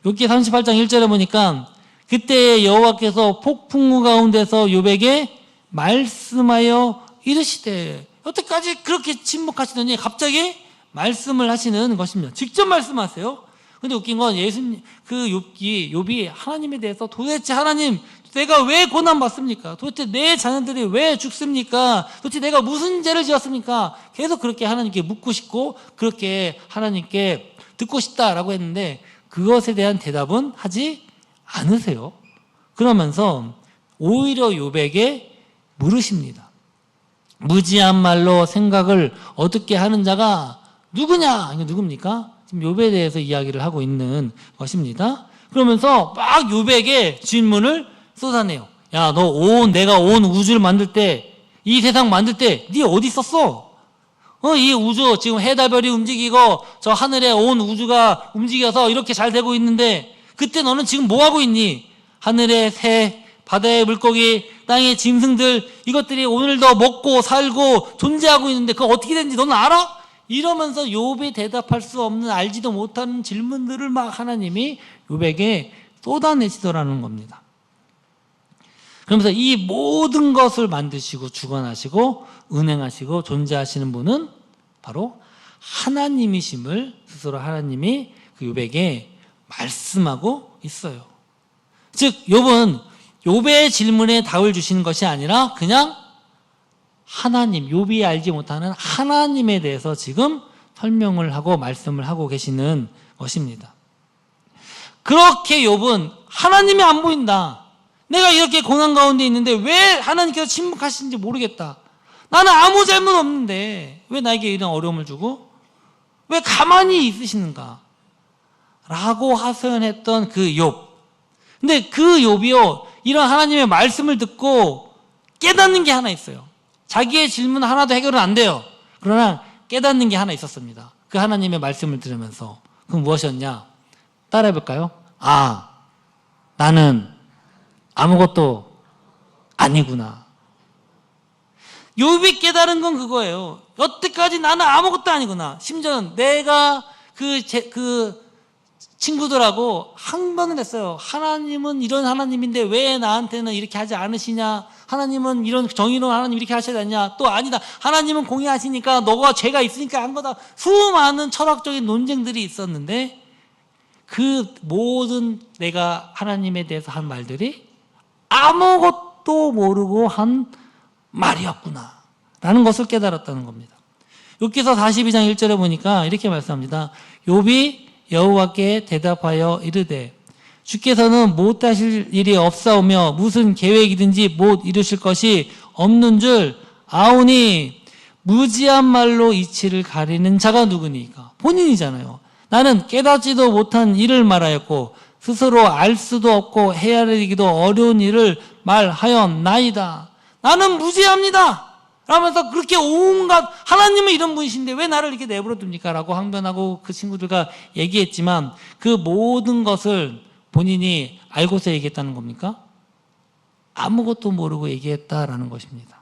욥기 38장 1절에 보니까 그때 여호와께서 폭풍우 가운데서 욥에게 말씀하여 이르시되, 여태까지 그렇게 침묵하시더니 갑자기 말씀을 하시는 것입니다. 직접 말씀하세요. 근데 웃긴 건 욥이 하나님에 대해서 도대체 하나님, 내가 왜 고난받습니까? 도대체 내 자녀들이 왜 죽습니까? 도대체 내가 무슨 죄를 지었습니까? 계속 그렇게 하나님께 묻고 싶고 그렇게 하나님께 듣고 싶다라고 했는데 그것에 대한 대답은 하지 않으세요. 그러면서 오히려 욥에게 물으십니다. 무지한 말로 생각을 어둡게 하는 자가 누구냐? 이게 누굽니까? 지금 욥에 대해서 이야기를 하고 있는 것입니다. 그러면서 막 욥에게 질문을 쏟아내요. 야, 내가 온 우주를 만들 때, 이 세상 만들 때, 네 어디 있었어? 이 우주, 지금 해달별이 움직이고, 저 하늘에 온 우주가 움직여서 이렇게 잘 되고 있는데, 그때 너는 지금 뭐 하고 있니? 하늘의 새, 바다의 물고기, 땅의 짐승들, 이것들이 오늘도 먹고 살고 존재하고 있는데 그거 어떻게 되는지 너는 알아? 이러면서 욥이 대답할 수 없는, 알지도 못하는 질문들을 막 하나님이 욥에게 쏟아내시더라는 겁니다. 그러면서 이 모든 것을 만드시고 주관하시고 운행하시고 존재하시는 분은 바로 하나님이심을 스스로 하나님이 그 욥에게 말씀하고 있어요. 즉 욥은 욥의 질문에 답을 주시는 것이 아니라 그냥 하나님, 욥이 알지 못하는 하나님에 대해서 지금 설명을 하고 말씀을 하고 계시는 것입니다. 그렇게 욥은 하나님이 안 보인다. 내가 이렇게 고난 가운데 있는데 왜 하나님께서 침묵하시는지 모르겠다. 나는 아무 잘못 없는데 왜 나에게 이런 어려움을 주고 왜 가만히 있으시는가? 라고 하소연했던 그 욥. 근데 그 욥이요, 이런 하나님의 말씀을 듣고 깨닫는 게 하나 있어요. 자기의 질문 하나도 해결은 안 돼요. 그러나 깨닫는 게 하나 있었습니다. 그 하나님의 말씀을 들으면서. 그럼 무엇이었냐? 따라해볼까요? 나는 아무것도 아니구나. 욥이 깨달은 건 그거예요. 여태까지 나는 아무것도 아니구나. 심지어 내가 그 친구들하고 항변을 했어요. 하나님은 이런 하나님인데 왜 나한테는 이렇게 하지 않으시냐? 하나님은 이런 정의로운 하나님 이렇게 하셔야 되냐? 또 아니다. 하나님은 공의하시니까 너가 죄가 있으니까 한 거다. 수많은 철학적인 논쟁들이 있었는데 그 모든 내가 하나님에 대해서 한 말들이 아무것도 모르고 한 말이었구나 라는 것을 깨달았다는 겁니다. 욥기서 42장 1절에 보니까 이렇게 말씀합니다. 욥이 여호와께 대답하여 이르되 주께서는 못하실 일이 없사오며 무슨 계획이든지 못 이루실 것이 없는 줄 아오니 무지한 말로 이치를 가리는 자가 누구니까? 본인이잖아요. 나는 깨닫지도 못한 일을 말하였고 스스로 알 수도 없고 헤아리기도 어려운 일을 말하였나이다. 나는 무지합니다. 라면서 그렇게 온갖, 하나님은 이런 분이신데 왜 나를 이렇게 내버려 둡니까? 라고 항변하고 그 친구들과 얘기했지만 그 모든 것을 본인이 알고서 얘기했다는 겁니까? 아무것도 모르고 얘기했다라는 것입니다.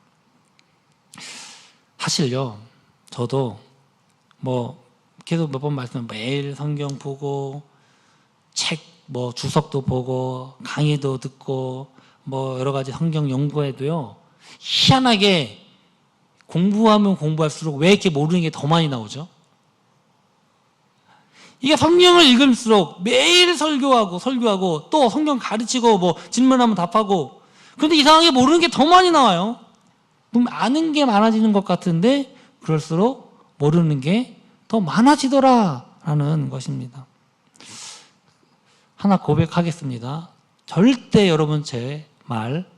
사실요, 저도 계속 몇 번 매일 성경 보고 책 주석도 보고 강의도 듣고 여러 가지 성경 연구해도요, 희한하게 공부하면 공부할수록 왜 이렇게 모르는 게 더 많이 나오죠? 이게 성경을 읽을수록 매일 설교하고 또 성경 가르치고 질문하면 답하고, 그런데 이상하게 모르는 게 더 많이 나와요. 아는 게 많아지는 것 같은데 그럴수록 모르는 게 더 많아지더라라는 것입니다. 하나 고백하겠습니다. 절대 여러분 제 말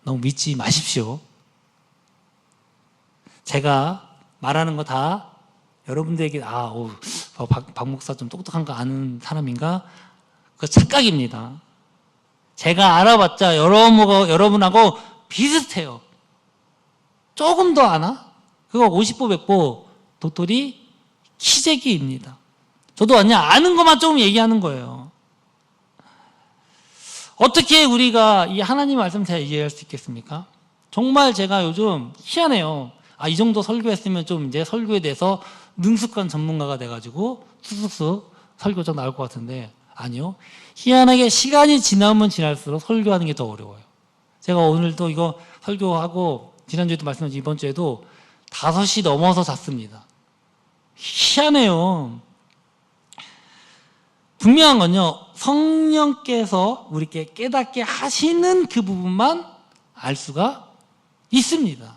너무 믿지 마십시오. 제가 말하는 거 다 여러분들에게 박 목사 좀 똑똑한 거 아는 사람인가? 그 착각입니다. 제가 알아봤자 여러분하고 비슷해요. 조금 더 아나? 그거 50보 100보 도토리 키재기입니다. 저도 그냥 아는 것만 조금 얘기하는 거예요. 어떻게 우리가 이 하나님 말씀 잘 이해할 수 있겠습니까? 정말 제가 요즘 희한해요. 이 정도 설교했으면 좀 이제 설교에 대해서 능숙한 전문가가 돼가지고 쑥쑥 설교적 나올 것 같은데 아니요. 희한하게 시간이 지나면 지날수록 설교하는 게 더 어려워요. 제가 오늘도 이거 설교하고 지난주에도 말씀드렸지만 이번 주에도 5시 넘어서 잤습니다. 희한해요. 분명한 건요, 성령께서 우리께 깨닫게 하시는 그 부분만 알 수가 있습니다.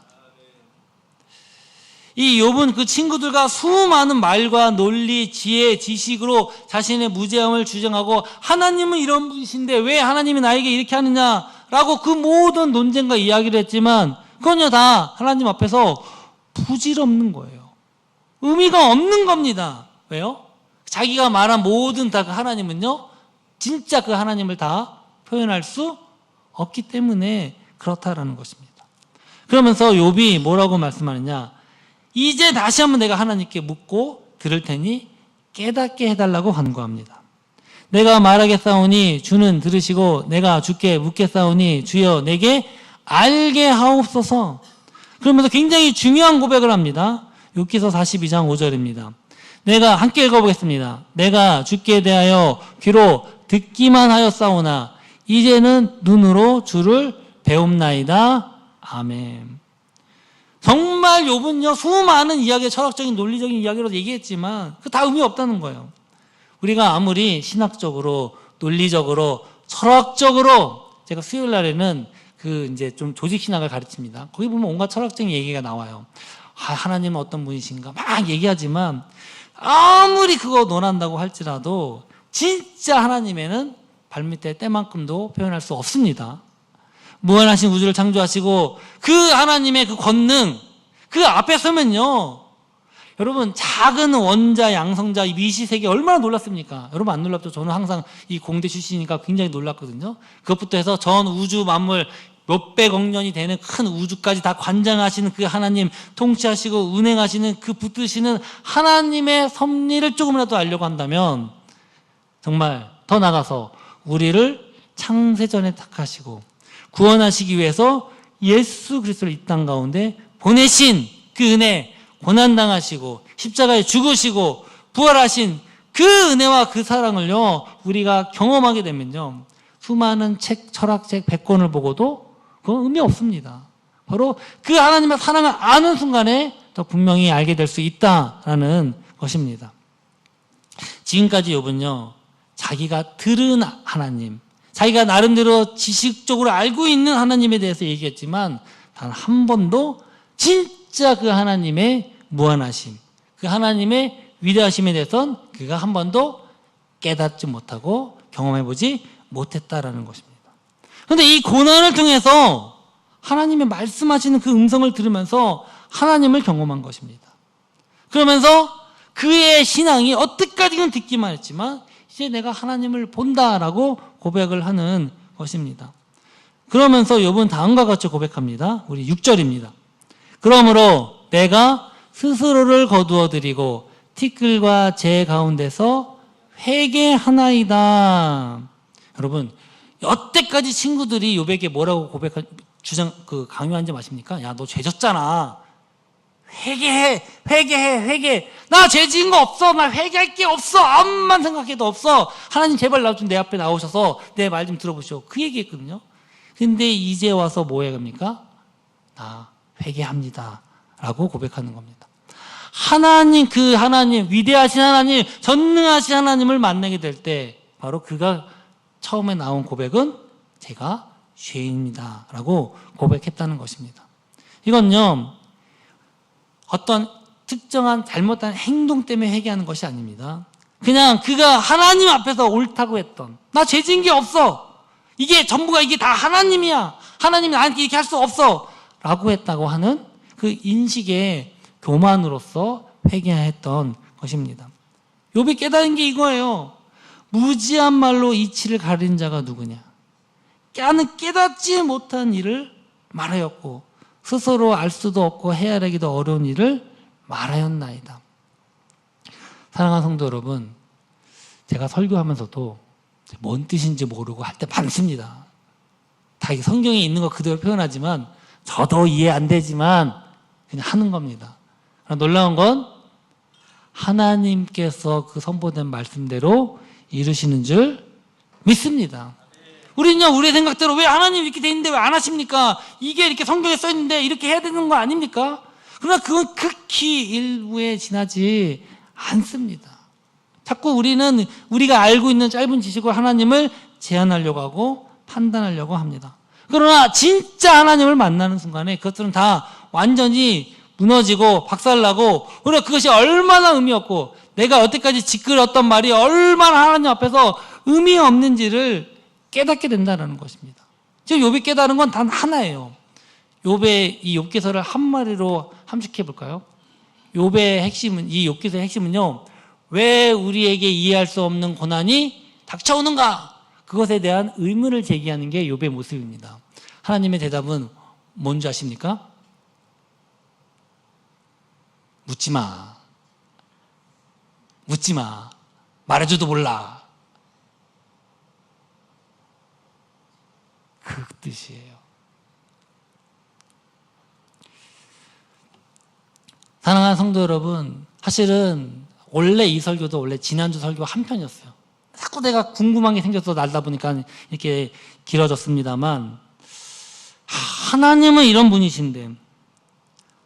이 욥은 그 친구들과 수많은 말과 논리, 지혜, 지식으로 자신의 무죄함을 주장하고 하나님은 이런 분이신데 왜 하나님이 나에게 이렇게 하느냐 라고 그 모든 논쟁과 이야기를 했지만 그건요 다 하나님 앞에서 부질없는 거예요. 의미가 없는 겁니다. 왜요? 자기가 말한 모든 다 그 하나님은요 진짜 그 하나님을 다 표현할 수 없기 때문에 그렇다라는 것입니다. 그러면서 욥이 뭐라고 말씀하느냐, 이제 다시 한번 내가 하나님께 묻고 들을 테니 깨닫게 해달라고 간구합니다. 내가 말하겠사오니 주는 들으시고 내가 주께 묻겠사오니 주여 내게 알게 하옵소서. 그러면서 굉장히 중요한 고백을 합니다. 욥기서 42장 5절입니다. 내가 함께 읽어보겠습니다. 내가 주께 대하여 귀로 듣기만 하였사오나 이제는 눈으로 주를 배움나이다. 아멘. 정말 욥은요 수많은 이야기, 철학적인 논리적인 이야기로 얘기했지만 그 다 의미 없다는 거예요. 우리가 아무리 신학적으로 논리적으로 철학적으로, 제가 수요일 날에는 그 이제 좀 조직 신학을 가르칩니다. 거기 보면 온갖 철학적인 얘기가 나와요. 하나님은 어떤 분이신가 막 얘기하지만 아무리 그거 논한다고 할지라도 진짜 하나님에는 발밑에 때만큼도 표현할 수 없습니다. 무한하신 우주를 창조하시고 그 하나님의 그 권능, 그 앞에 서면요 여러분 작은 원자, 양성자, 이 미시세계 얼마나 놀랐습니까? 여러분 안 놀랍죠? 저는 항상 이 공대 출신이니까 굉장히 놀랐거든요. 그것부터 해서 전 우주 만물 몇백억 년이 되는 큰 우주까지 다 관장하시는 그 하나님, 통치하시고 운행하시는 그 붙드시는 하나님의 섭리를 조금이라도 알려고 한다면 정말 더 나가서 우리를 창세전에 택하시고 구원하시기 위해서 예수 그리스도를 이 땅 가운데 보내신 그 은혜, 고난당하시고 십자가에 죽으시고 부활하신 그 은혜와 그 사랑을요 우리가 경험하게 되면요 수많은 책, 철학책 100권을 보고도 그건 의미 없습니다. 바로 그 하나님의 사랑을 아는 순간에 더 분명히 알게 될 수 있다라는 것입니다. 지금까지 욥은요 자기가 들은 하나님, 자기가 나름대로 지식적으로 알고 있는 하나님에 대해서 얘기했지만 단 한 번도 진짜 그 하나님의 무한하심, 그 하나님의 위대하심에 대해서는 그가 한 번도 깨닫지 못하고 경험해보지 못했다라는 것입니다. 그런데 이 고난을 통해서 하나님의 말씀하시는 그 음성을 들으면서 하나님을 경험한 것입니다. 그러면서 그의 신앙이 어떻게까지는 듣기만 했지만 이제 내가 하나님을 본다라고 고백을 하는 것입니다. 그러면서 욥은 다음과 같이 고백합니다. 우리 6절입니다. 그러므로 내가 스스로를 거두어 드리고 티끌과 재 가운데서 회개하나이다. 여러분 여태까지 친구들이 욥에게 뭐라고 강요한 점 아십니까? 야, 너 죄졌잖아. 회개해. 나 죄 지은 거 없어. 나 회개할 게 없어. 아무만 생각해도 없어. 하나님 제발 나 좀 내 앞에 나오셔서 내 말 좀 들어보시오. 그 얘기했거든요. 근데 이제 와서 뭐 해갑니까? 나 회개합니다. 라고 고백하는 겁니다. 하나님, 그 하나님, 위대하신 하나님, 전능하신 하나님을 만나게 될 때 바로 그가 처음에 나온 고백은 제가 죄인입니다. 라고 고백했다는 것입니다. 이건요, 어떤 특정한 잘못한 행동 때문에 회개하는 것이 아닙니다. 그냥 그가 하나님 앞에서 옳다고 했던, 나 죄 지은 게 없어. 이게 전부가 이게 다 하나님이야. 하나님이 나한테 이렇게 할 수 없어. 라고 했다고 하는 그 인식의 교만으로서 회개했던 것입니다. 욥이 깨달은 게 이거예요. 무지한 말로 이치를 가린 자가 누구냐. 나는 깨닫지 못한 일을 말하였고 스스로 알 수도 없고 헤아리기도 어려운 일을 말하였나이다. 사랑하는 성도 여러분, 제가 설교하면서도 뭔 뜻인지 모르고 할 때 많습니다. 다 성경에 있는 거 그대로 표현하지만 저도 이해 안 되지만 그냥 하는 겁니다. 그러나 놀라운 건 하나님께서 그 선포된 말씀대로 이루시는 줄 믿습니다. 우리는요, 우리의 생각대로 왜 하나님 이렇게 돼 있는데 왜 안 하십니까? 이게 이렇게 성경에 써 있는데 이렇게 해야 되는 거 아닙니까? 그러나 그건 극히 일부에 지나지 않습니다. 자꾸 우리는 우리가 알고 있는 짧은 지식으로 하나님을 제한하려고 하고 판단하려고 합니다. 그러나 진짜 하나님을 만나는 순간에 그것들은 다 완전히 무너지고 박살나고, 우리가 그것이 얼마나 의미 없고 내가 여태까지 짓거렸던 말이 얼마나 하나님 앞에서 의미 없는지를 깨닫게 된다는 것입니다. 지금 욥이 깨달은 건 단 하나예요. 욥의 이 욥기서를 한 마리로 함축해 볼까요? 욥의 핵심은, 이 욥기서의 핵심은요, 왜 우리에게 이해할 수 없는 고난이 닥쳐오는가? 그것에 대한 의문을 제기하는 게 욥의 모습입니다. 하나님의 대답은 뭔지 아십니까? 묻지 마. 묻지 마. 말해줘도 몰라. 그 뜻이에요. 사랑하는 성도 여러분, 사실은 원래 이 설교도 원래 지난주 설교 한 편이었어요. 자꾸 내가 궁금한 게 생겨서 날다 보니까 이렇게 길어졌습니다만, 하나님은 이런 분이신데,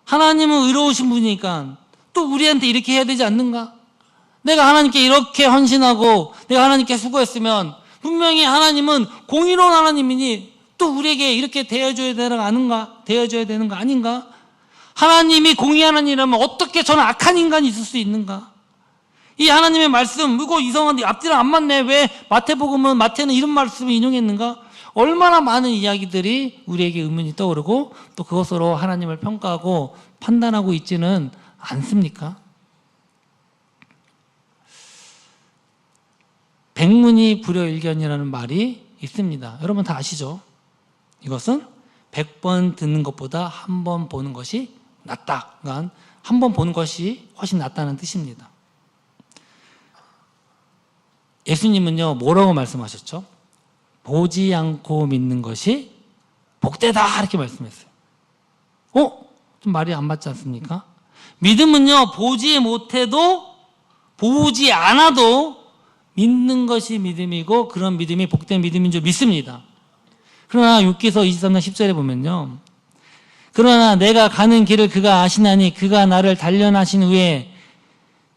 하나님은 의로우신 분이니까 또 우리한테 이렇게 해야 되지 않는가? 내가 하나님께 이렇게 헌신하고 내가 하나님께 수고했으면 분명히 하나님은 공의로운 하나님이니 또 우리에게 이렇게 대해줘야 되는 거 아닌가? 대해줘야 되는 거 아닌가? 하나님이 공의 하나님이라면 어떻게 저는 악한 인간이 있을 수 있는가? 이 하나님의 말씀, 이거 이상한데 앞뒤랑 안 맞네. 왜 마태복음은, 마태는 이런 말씀을 인용했는가? 얼마나 많은 이야기들이 우리에게 의문이 떠오르고 또 그것으로 하나님을 평가하고 판단하고 있지는 않습니까? 백문이 불여일견이라는 말이 있습니다. 여러분 다 아시죠? 이것은 100번 듣는 것보다 한 번 보는 것이 낫다. 그러니까 한 번 보는 것이 훨씬 낫다는 뜻입니다. 예수님은요, 뭐라고 말씀하셨죠? 보지 않고 믿는 것이 복되다, 이렇게 말씀했어요. 좀 말이 안 맞지 않습니까? 믿음은요, 보지 못해도, 보지 않아도 믿는 것이 믿음이고 그런 믿음이 복된 믿음인 줄 믿습니다. 그러나 욥기서 23장 10절에 보면요, 그러나 내가 가는 길을 그가 아시나니 그가 나를 단련하신 후에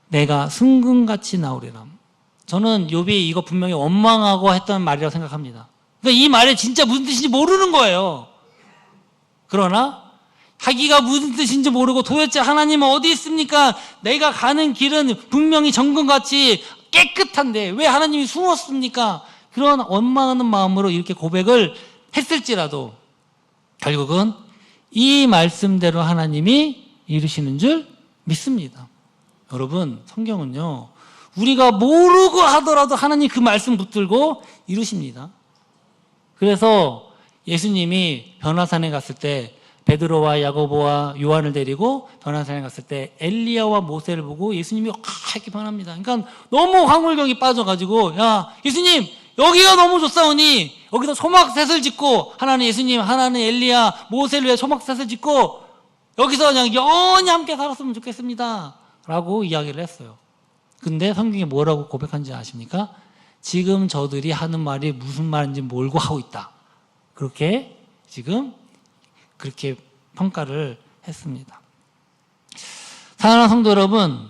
내가 승금같이 나오리라. 저는 욥이 이거 분명히 원망하고 했던 말이라고 생각합니다. 그러니까 이 말이 진짜 무슨 뜻인지 모르는 거예요. 그러나 자기가 무슨 뜻인지 모르고 도대체 하나님은 어디 있습니까? 내가 가는 길은 분명히 정금같이 깨끗한데 왜 하나님이 숨었습니까? 그런 원망하는 마음으로 이렇게 고백을 했을지라도 결국은 이 말씀대로 하나님이 이루시는 줄 믿습니다. 여러분, 성경은요, 우리가 모르고 하더라도 하나님 그 말씀 붙들고 이루십니다. 그래서 예수님이 변화산에 갔을 때 베드로와 야고보와 요한을 데리고 변화산에 갔을 때 엘리야와 모세를 보고 예수님이 이렇게 변합니다. 그러니까 너무 황홀경이 빠져가지고, 야, 예수님, 여기가 너무 좋사오니 여기서 소막셋을 짓고, 하나는 예수님, 하나는 엘리야, 모세를 위해 소막셋을 짓고 여기서 그냥 영원히 함께 살았으면 좋겠습니다 라고 이야기를 했어요. 근데 성경이 뭐라고 고백한지 아십니까? 지금 저들이 하는 말이 무슨 말인지 모르고 하고 있다. 그렇게 지금 그렇게 평가를 했습니다. 사랑하는 성도 여러분,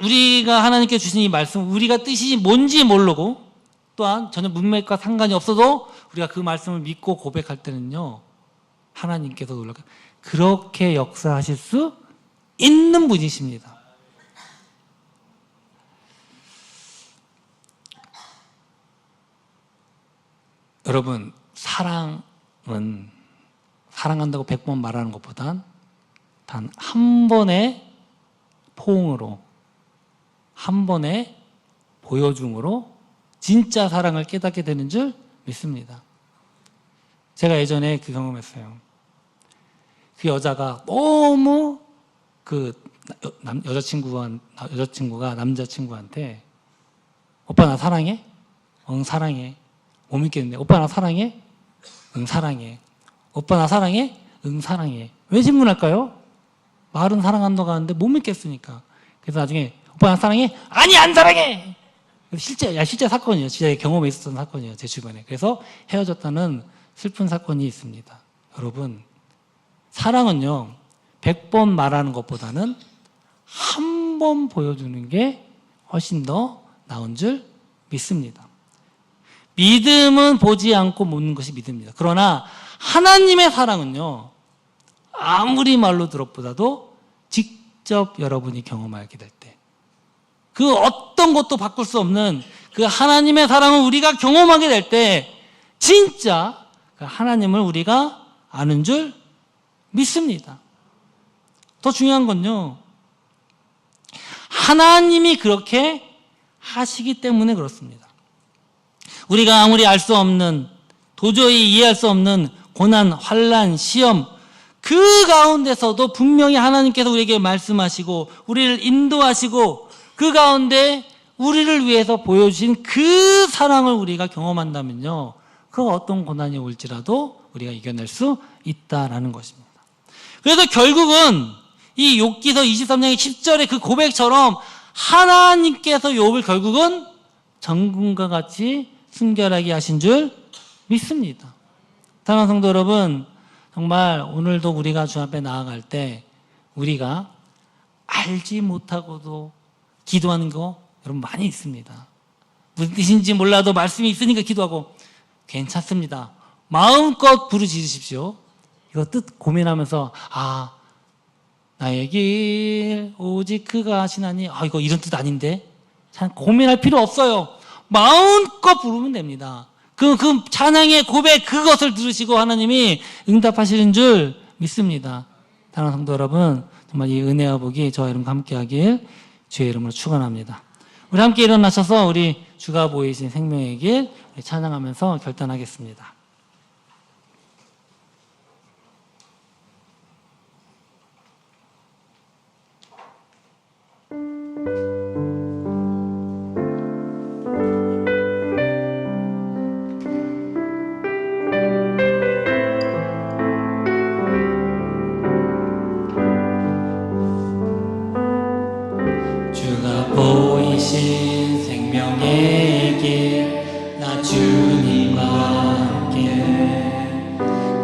우리가 하나님께 주신 이 말씀, 우리가 뜻이 뭔지 모르고 또한 전혀 문맥과 상관이 없어도 우리가 그 말씀을 믿고 고백할 때는요, 하나님께서 놀랍게 그렇게 역사하실 수 있는 분이십니다. 여러분, 사랑은 사랑한다고 100번 말하는 것보단 단 한 번의 포옹으로, 한 번의 보여줌으로 진짜 사랑을 깨닫게 되는 줄 믿습니다. 제가 예전에 그 경험했어요. 그 여자가 너무 여자친구가 남자친구한테 오빠 나 사랑해? 응 사랑해. 못 믿겠는데 오빠 나 사랑해? 응 사랑해. 오빠 나 사랑해? 응 사랑해. 왜 질문할까요? 말은 사랑한다고 하는데 못 믿겠으니까. 그래서 나중에 오빠 나 사랑해? 아니 안 사랑해. 실제 사건이에요. 진짜 경험에 있었던 사건이에요. 제 주변에. 그래서 헤어졌다는 슬픈 사건이 있습니다. 여러분, 사랑은요 100번 말하는 것보다는 한 번 보여주는 게 훨씬 더 나은 줄 믿습니다. 믿음은 보지 않고 묻는 것이 믿음입니다. 그러나 하나님의 사랑은요, 아무리 말로 들었보다도 직접 여러분이 경험하게 될 때, 그 어떤 것도 바꿀 수 없는 그 하나님의 사랑을 우리가 경험하게 될 때, 진짜 하나님을 우리가 아는 줄 믿습니다. 더 중요한 건요, 하나님이 그렇게 하시기 때문에 그렇습니다. 우리가 아무리 알 수 없는, 도저히 이해할 수 없는 고난, 환난, 시험, 그 가운데서도 분명히 하나님께서 우리에게 말씀하시고 우리를 인도하시고 그 가운데 우리를 위해서 보여주신 그 사랑을 우리가 경험한다면요, 그 어떤 고난이 올지라도 우리가 이겨낼 수 있다라는 것입니다. 그래서 결국은 이 욥기서 23장의 10절의 그 고백처럼 하나님께서 욥을 결국은 정금과 같이 순결하게 하신 줄 믿습니다. 사랑하는 성도 여러분, 정말 오늘도 우리가 주 앞에 나아갈 때 우리가 알지 못하고도 기도하는 거 여러분 많이 있습니다. 무슨 뜻인지 몰라도 말씀이 있으니까 기도하고, 괜찮습니다. 마음껏 부르짖으십시오. 이거 뜻 고민하면서 나의 길 오직 그가 하시나니, 이거 이런 뜻 아닌데, 참 고민할 필요 없어요. 마음껏 부르면 됩니다. 그 찬양의 고백, 그것을 들으시고 하나님이 응답하시는 줄 믿습니다. 사랑하는 성도 여러분, 정말 이 은혜와 복이 저와 여러분과 함께 하길 주의 이름으로 축원합니다. 우리 함께 일어나셔서 우리 주가 보이신 생명의 길 찬양하면서 결단하겠습니다. 보이신 생명의 길, 나 주님과 함께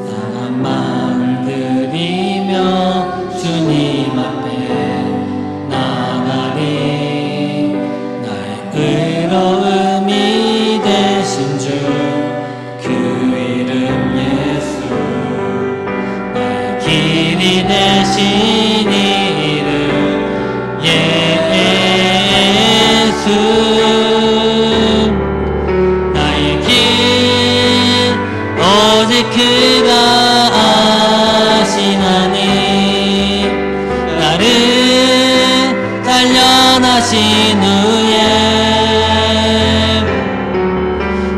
상한 마음을 들이며 주님 앞에 나가리. 나의 의로움이 되신 주, 그 이름 예수. 나의 길이 되신 이름 나의 길 오직 그가 아시나니. 나를 단련하신 후에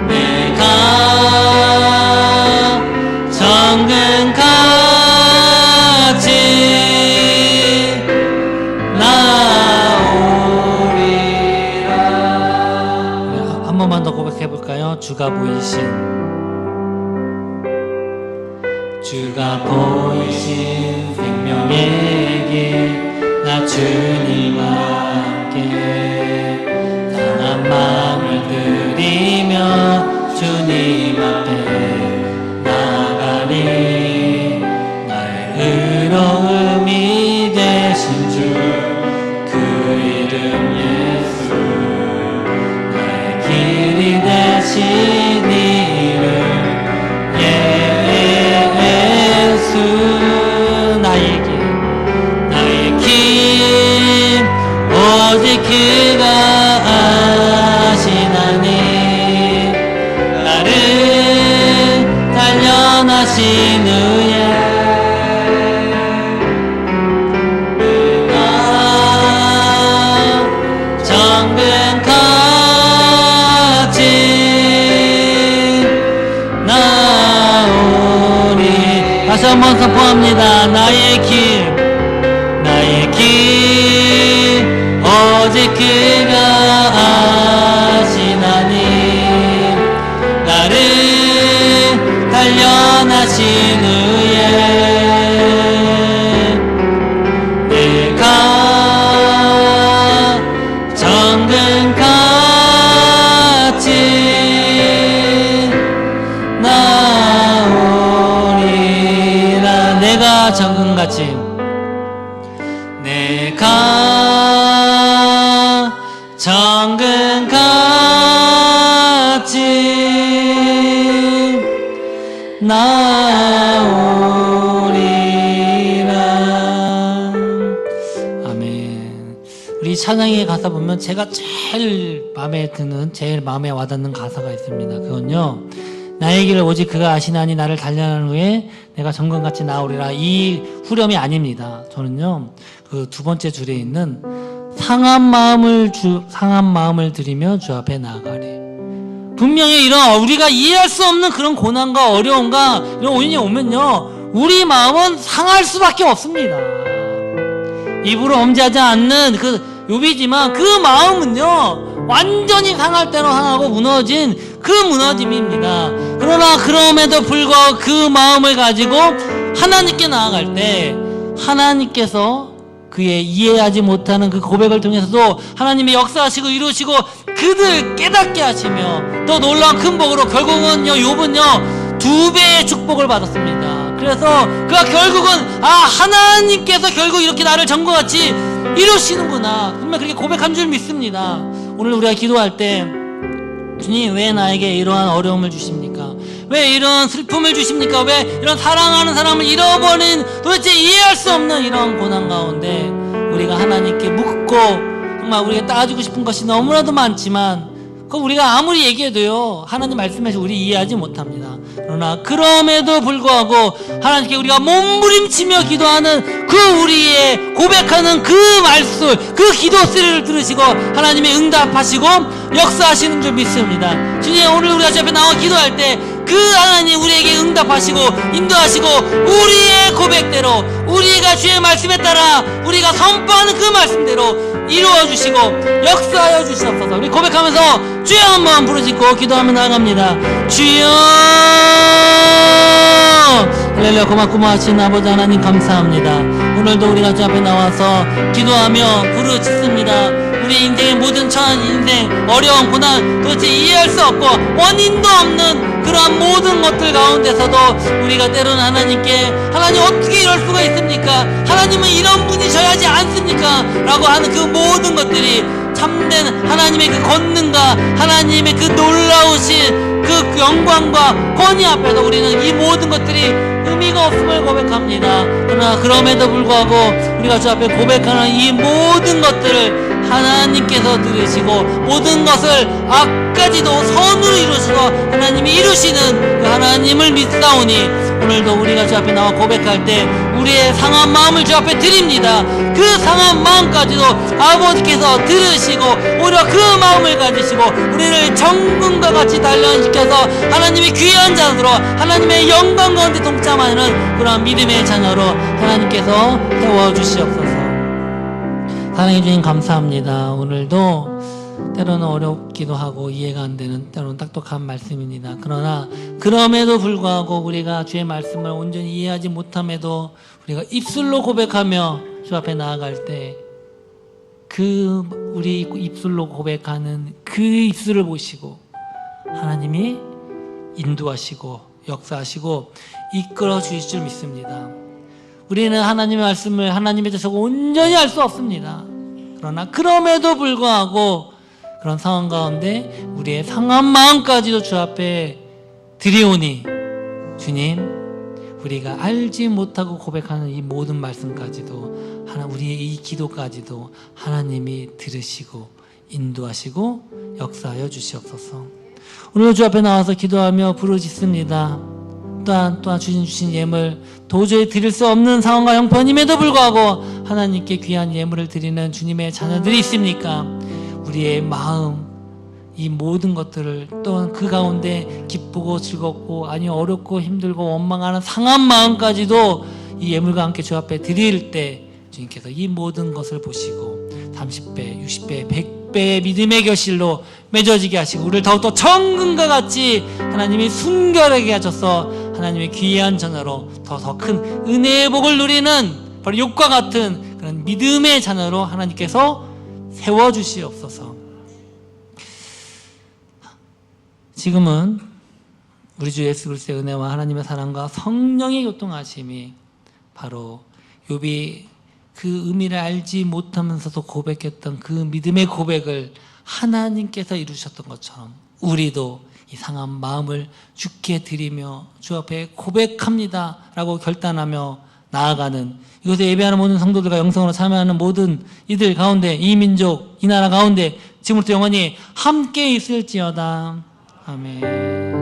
내가 정금같이 한 번만 더 고백해 볼까요? 주가 보이신 생명의 길, 나 주님과 함께 상한 마음을 들이며 주님 앞에 나가리. 나의 의로움이 되신 주, 그 이름 예수. 나의 길이 되신 이름 예수. 나의 길 오직 그가 아시나니. 나를 단련하신 후에 내가 정금같이 나오리. 다시 한번 선포합니다. 나의 길 오직 그가 아시나니. 나를 단련하신 후에 내가 정금같이 나오리라. 내가 정금같이 정금같이 나오리라. 아멘. 우리 찬양의 가사 보면 제가 제일 마음에 와닿는 가사가 있습니다. 그건요, 나의 길을 오직 그가 아시나니 나를 단련한 후에 내가 정금같이 나오리라. 이 후렴이 아닙니다. 저는요, 그 두 번째 줄에 있는 상한 마음을 드리며 주 앞에 나아가리. 분명히 이런 우리가 이해할 수 없는 그런 고난과 어려움과 이런 오인이 오면요, 우리 마음은 상할 수밖에 없습니다. 입으로 엄지하지 않는 그 욥이지만 그 마음은요, 완전히 상할 대로 상하고 무너진 그 무너짐입니다. 그러나 그럼에도 불구하고 그 마음을 가지고 하나님께 나아갈 때 하나님께서 그의 이해하지 못하는 그 고백을 통해서도 하나님의 역사하시고 이루시고 그들 깨닫게 하시며 또 놀라운 큰 복으로 결국은요, 욥은요 2배의 축복을 받았습니다. 그래서 그가 결국은 하나님께서 결국 이렇게 나를 전과같이 이루시는구나, 정말 그렇게 고백한 줄 믿습니다. 오늘 우리가 기도할 때 주님, 왜 나에게 이러한 어려움을 주십니까? 왜 이런 슬픔을 주십니까? 왜 이런 사랑하는 사람을 잃어버린, 도대체 이해할 수 없는 이런 고난 가운데 우리가 하나님께 묻고 정말 우리가 따지고 싶은 것이 너무나도 많지만 그 우리가 아무리 얘기해도요, 하나님 말씀에서 우리 이해하지 못합니다. 그러나 그럼에도 불구하고 하나님께 우리가 몸부림치며 기도하는 그 우리의 고백하는 그 말씀, 그 기도 소리를 들으시고 하나님의 응답하시고 역사하시는 줄 믿습니다. 주님, 오늘 우리가 주 앞에 나와 기도할 때 그 하나님 우리에게 응답하시고 인도하시고 우리의 고백대로, 우리가 주의 말씀에 따라 우리가 선포하는 그 말씀대로 이루어주시고 역사하여 주시옵소서. 우리 고백하면서 주여 한번 부르짖고 기도하며 나아갑니다. 주여, 할렐루야. 고맙고 하신 아버지 하나님 감사합니다. 오늘도 우리가 주 앞에 나와서 기도하며 부르짖습니다. 우리 인생의 모든 처한 인생, 어려운 고난, 도대체 이해할 수 없고 원인도 없는 그러한 모든 것들 가운데서도 우리가 때로는 하나님께, 하나님 어떻게 이럴 수가 있습니까? 하나님은 이런 분이셔야지 않습니까? 라고 하는 그 모든 것들이 참된 하나님의 그 권능과 하나님의 그 놀라우신 그 영광과 권위 앞에서 우리는 이 모든 것들이 의미가 없음을 고백합니다. 그러나 그럼에도 불구하고 우리가 주 앞에 고백하는 이 모든 것들을 하나님께서 들으시고 모든 것을 악까지도 선으로 이루시고 하나님이 이루시는 그 하나님을 믿사오니 오늘도 우리가 주 앞에 나와 고백할 때 우리의 상한 마음을 주 앞에 드립니다. 그 상한 마음까지도 아버지께서 들으시고 오히려 그 마음을 가지시고 우리를 정금과 같이 단련시켜서 하나님의 귀한 자녀로 하나님의 영광 가운데 동참하는 그런 믿음의 자녀로 하나님께서 세워주시옵소서. 사랑해 주님 감사합니다. 오늘도 때로는 어렵기도 하고 이해가 안 되는 때로는 딱딱한 말씀입니다. 그러나 그럼에도 불구하고 우리가 주의 말씀을 온전히 이해하지 못함에도 우리가 입술로 고백하며 주 앞에 나아갈 때 그 우리 입술로 고백하는 그 입술을 보시고 하나님이 인도하시고 역사하시고 이끌어 주실 줄 믿습니다. 우리는 하나님의 말씀을 하나님에 대해서 온전히 알 수 없습니다. 그러나 그럼에도 불구하고 그런 상황 가운데 우리의 상한 마음까지도 주 앞에 드리오니 주님, 우리가 알지 못하고 고백하는 이 모든 말씀까지도 우리의 이 기도까지도 하나님이 들으시고 인도하시고 역사하여 주시옵소서. 오늘 주 앞에 나와서 기도하며 부르짖습니다. 또한 주신 예물 도저히 드릴 수 없는 상황과 형편임에도 불구하고 하나님께 귀한 예물을 드리는 주님의 자녀들이 있습니까? 우리의 마음, 이 모든 것들을 또한 그 가운데 기쁘고 즐겁고 아니 어렵고 힘들고 원망하는 상한 마음까지도 이 예물과 함께 주 앞에 드릴 때 주님께서 이 모든 것을 보시고 30배, 60배, 100배의 믿음의 결실로 맺어지게 하시고 우리를 더욱더 정금과 같이 하나님이 순결하게 하셔서 하나님의 귀한 자녀로 더 큰 은혜의 복을 누리는 바로 욥과 같은 그런 믿음의 자녀로 하나님께서 세워주시옵소서. 지금은 우리 주 예수 그리스도의 은혜와 하나님의 사랑과 성령의 교통하심이 바로 욥이 그 의미를 알지 못하면서도 고백했던 그 믿음의 고백을 하나님께서 이루셨던 것처럼 우리도 이 상한 마음을 주께 드리며 주 앞에 고백합니다 라고 결단하며 나아가는 이곳에 예배하는 모든 성도들과 영성으로 참여하는 모든 이들 가운데 이 민족, 이 나라 가운데 지금부터 영원히 함께 있을지어다. 아멘.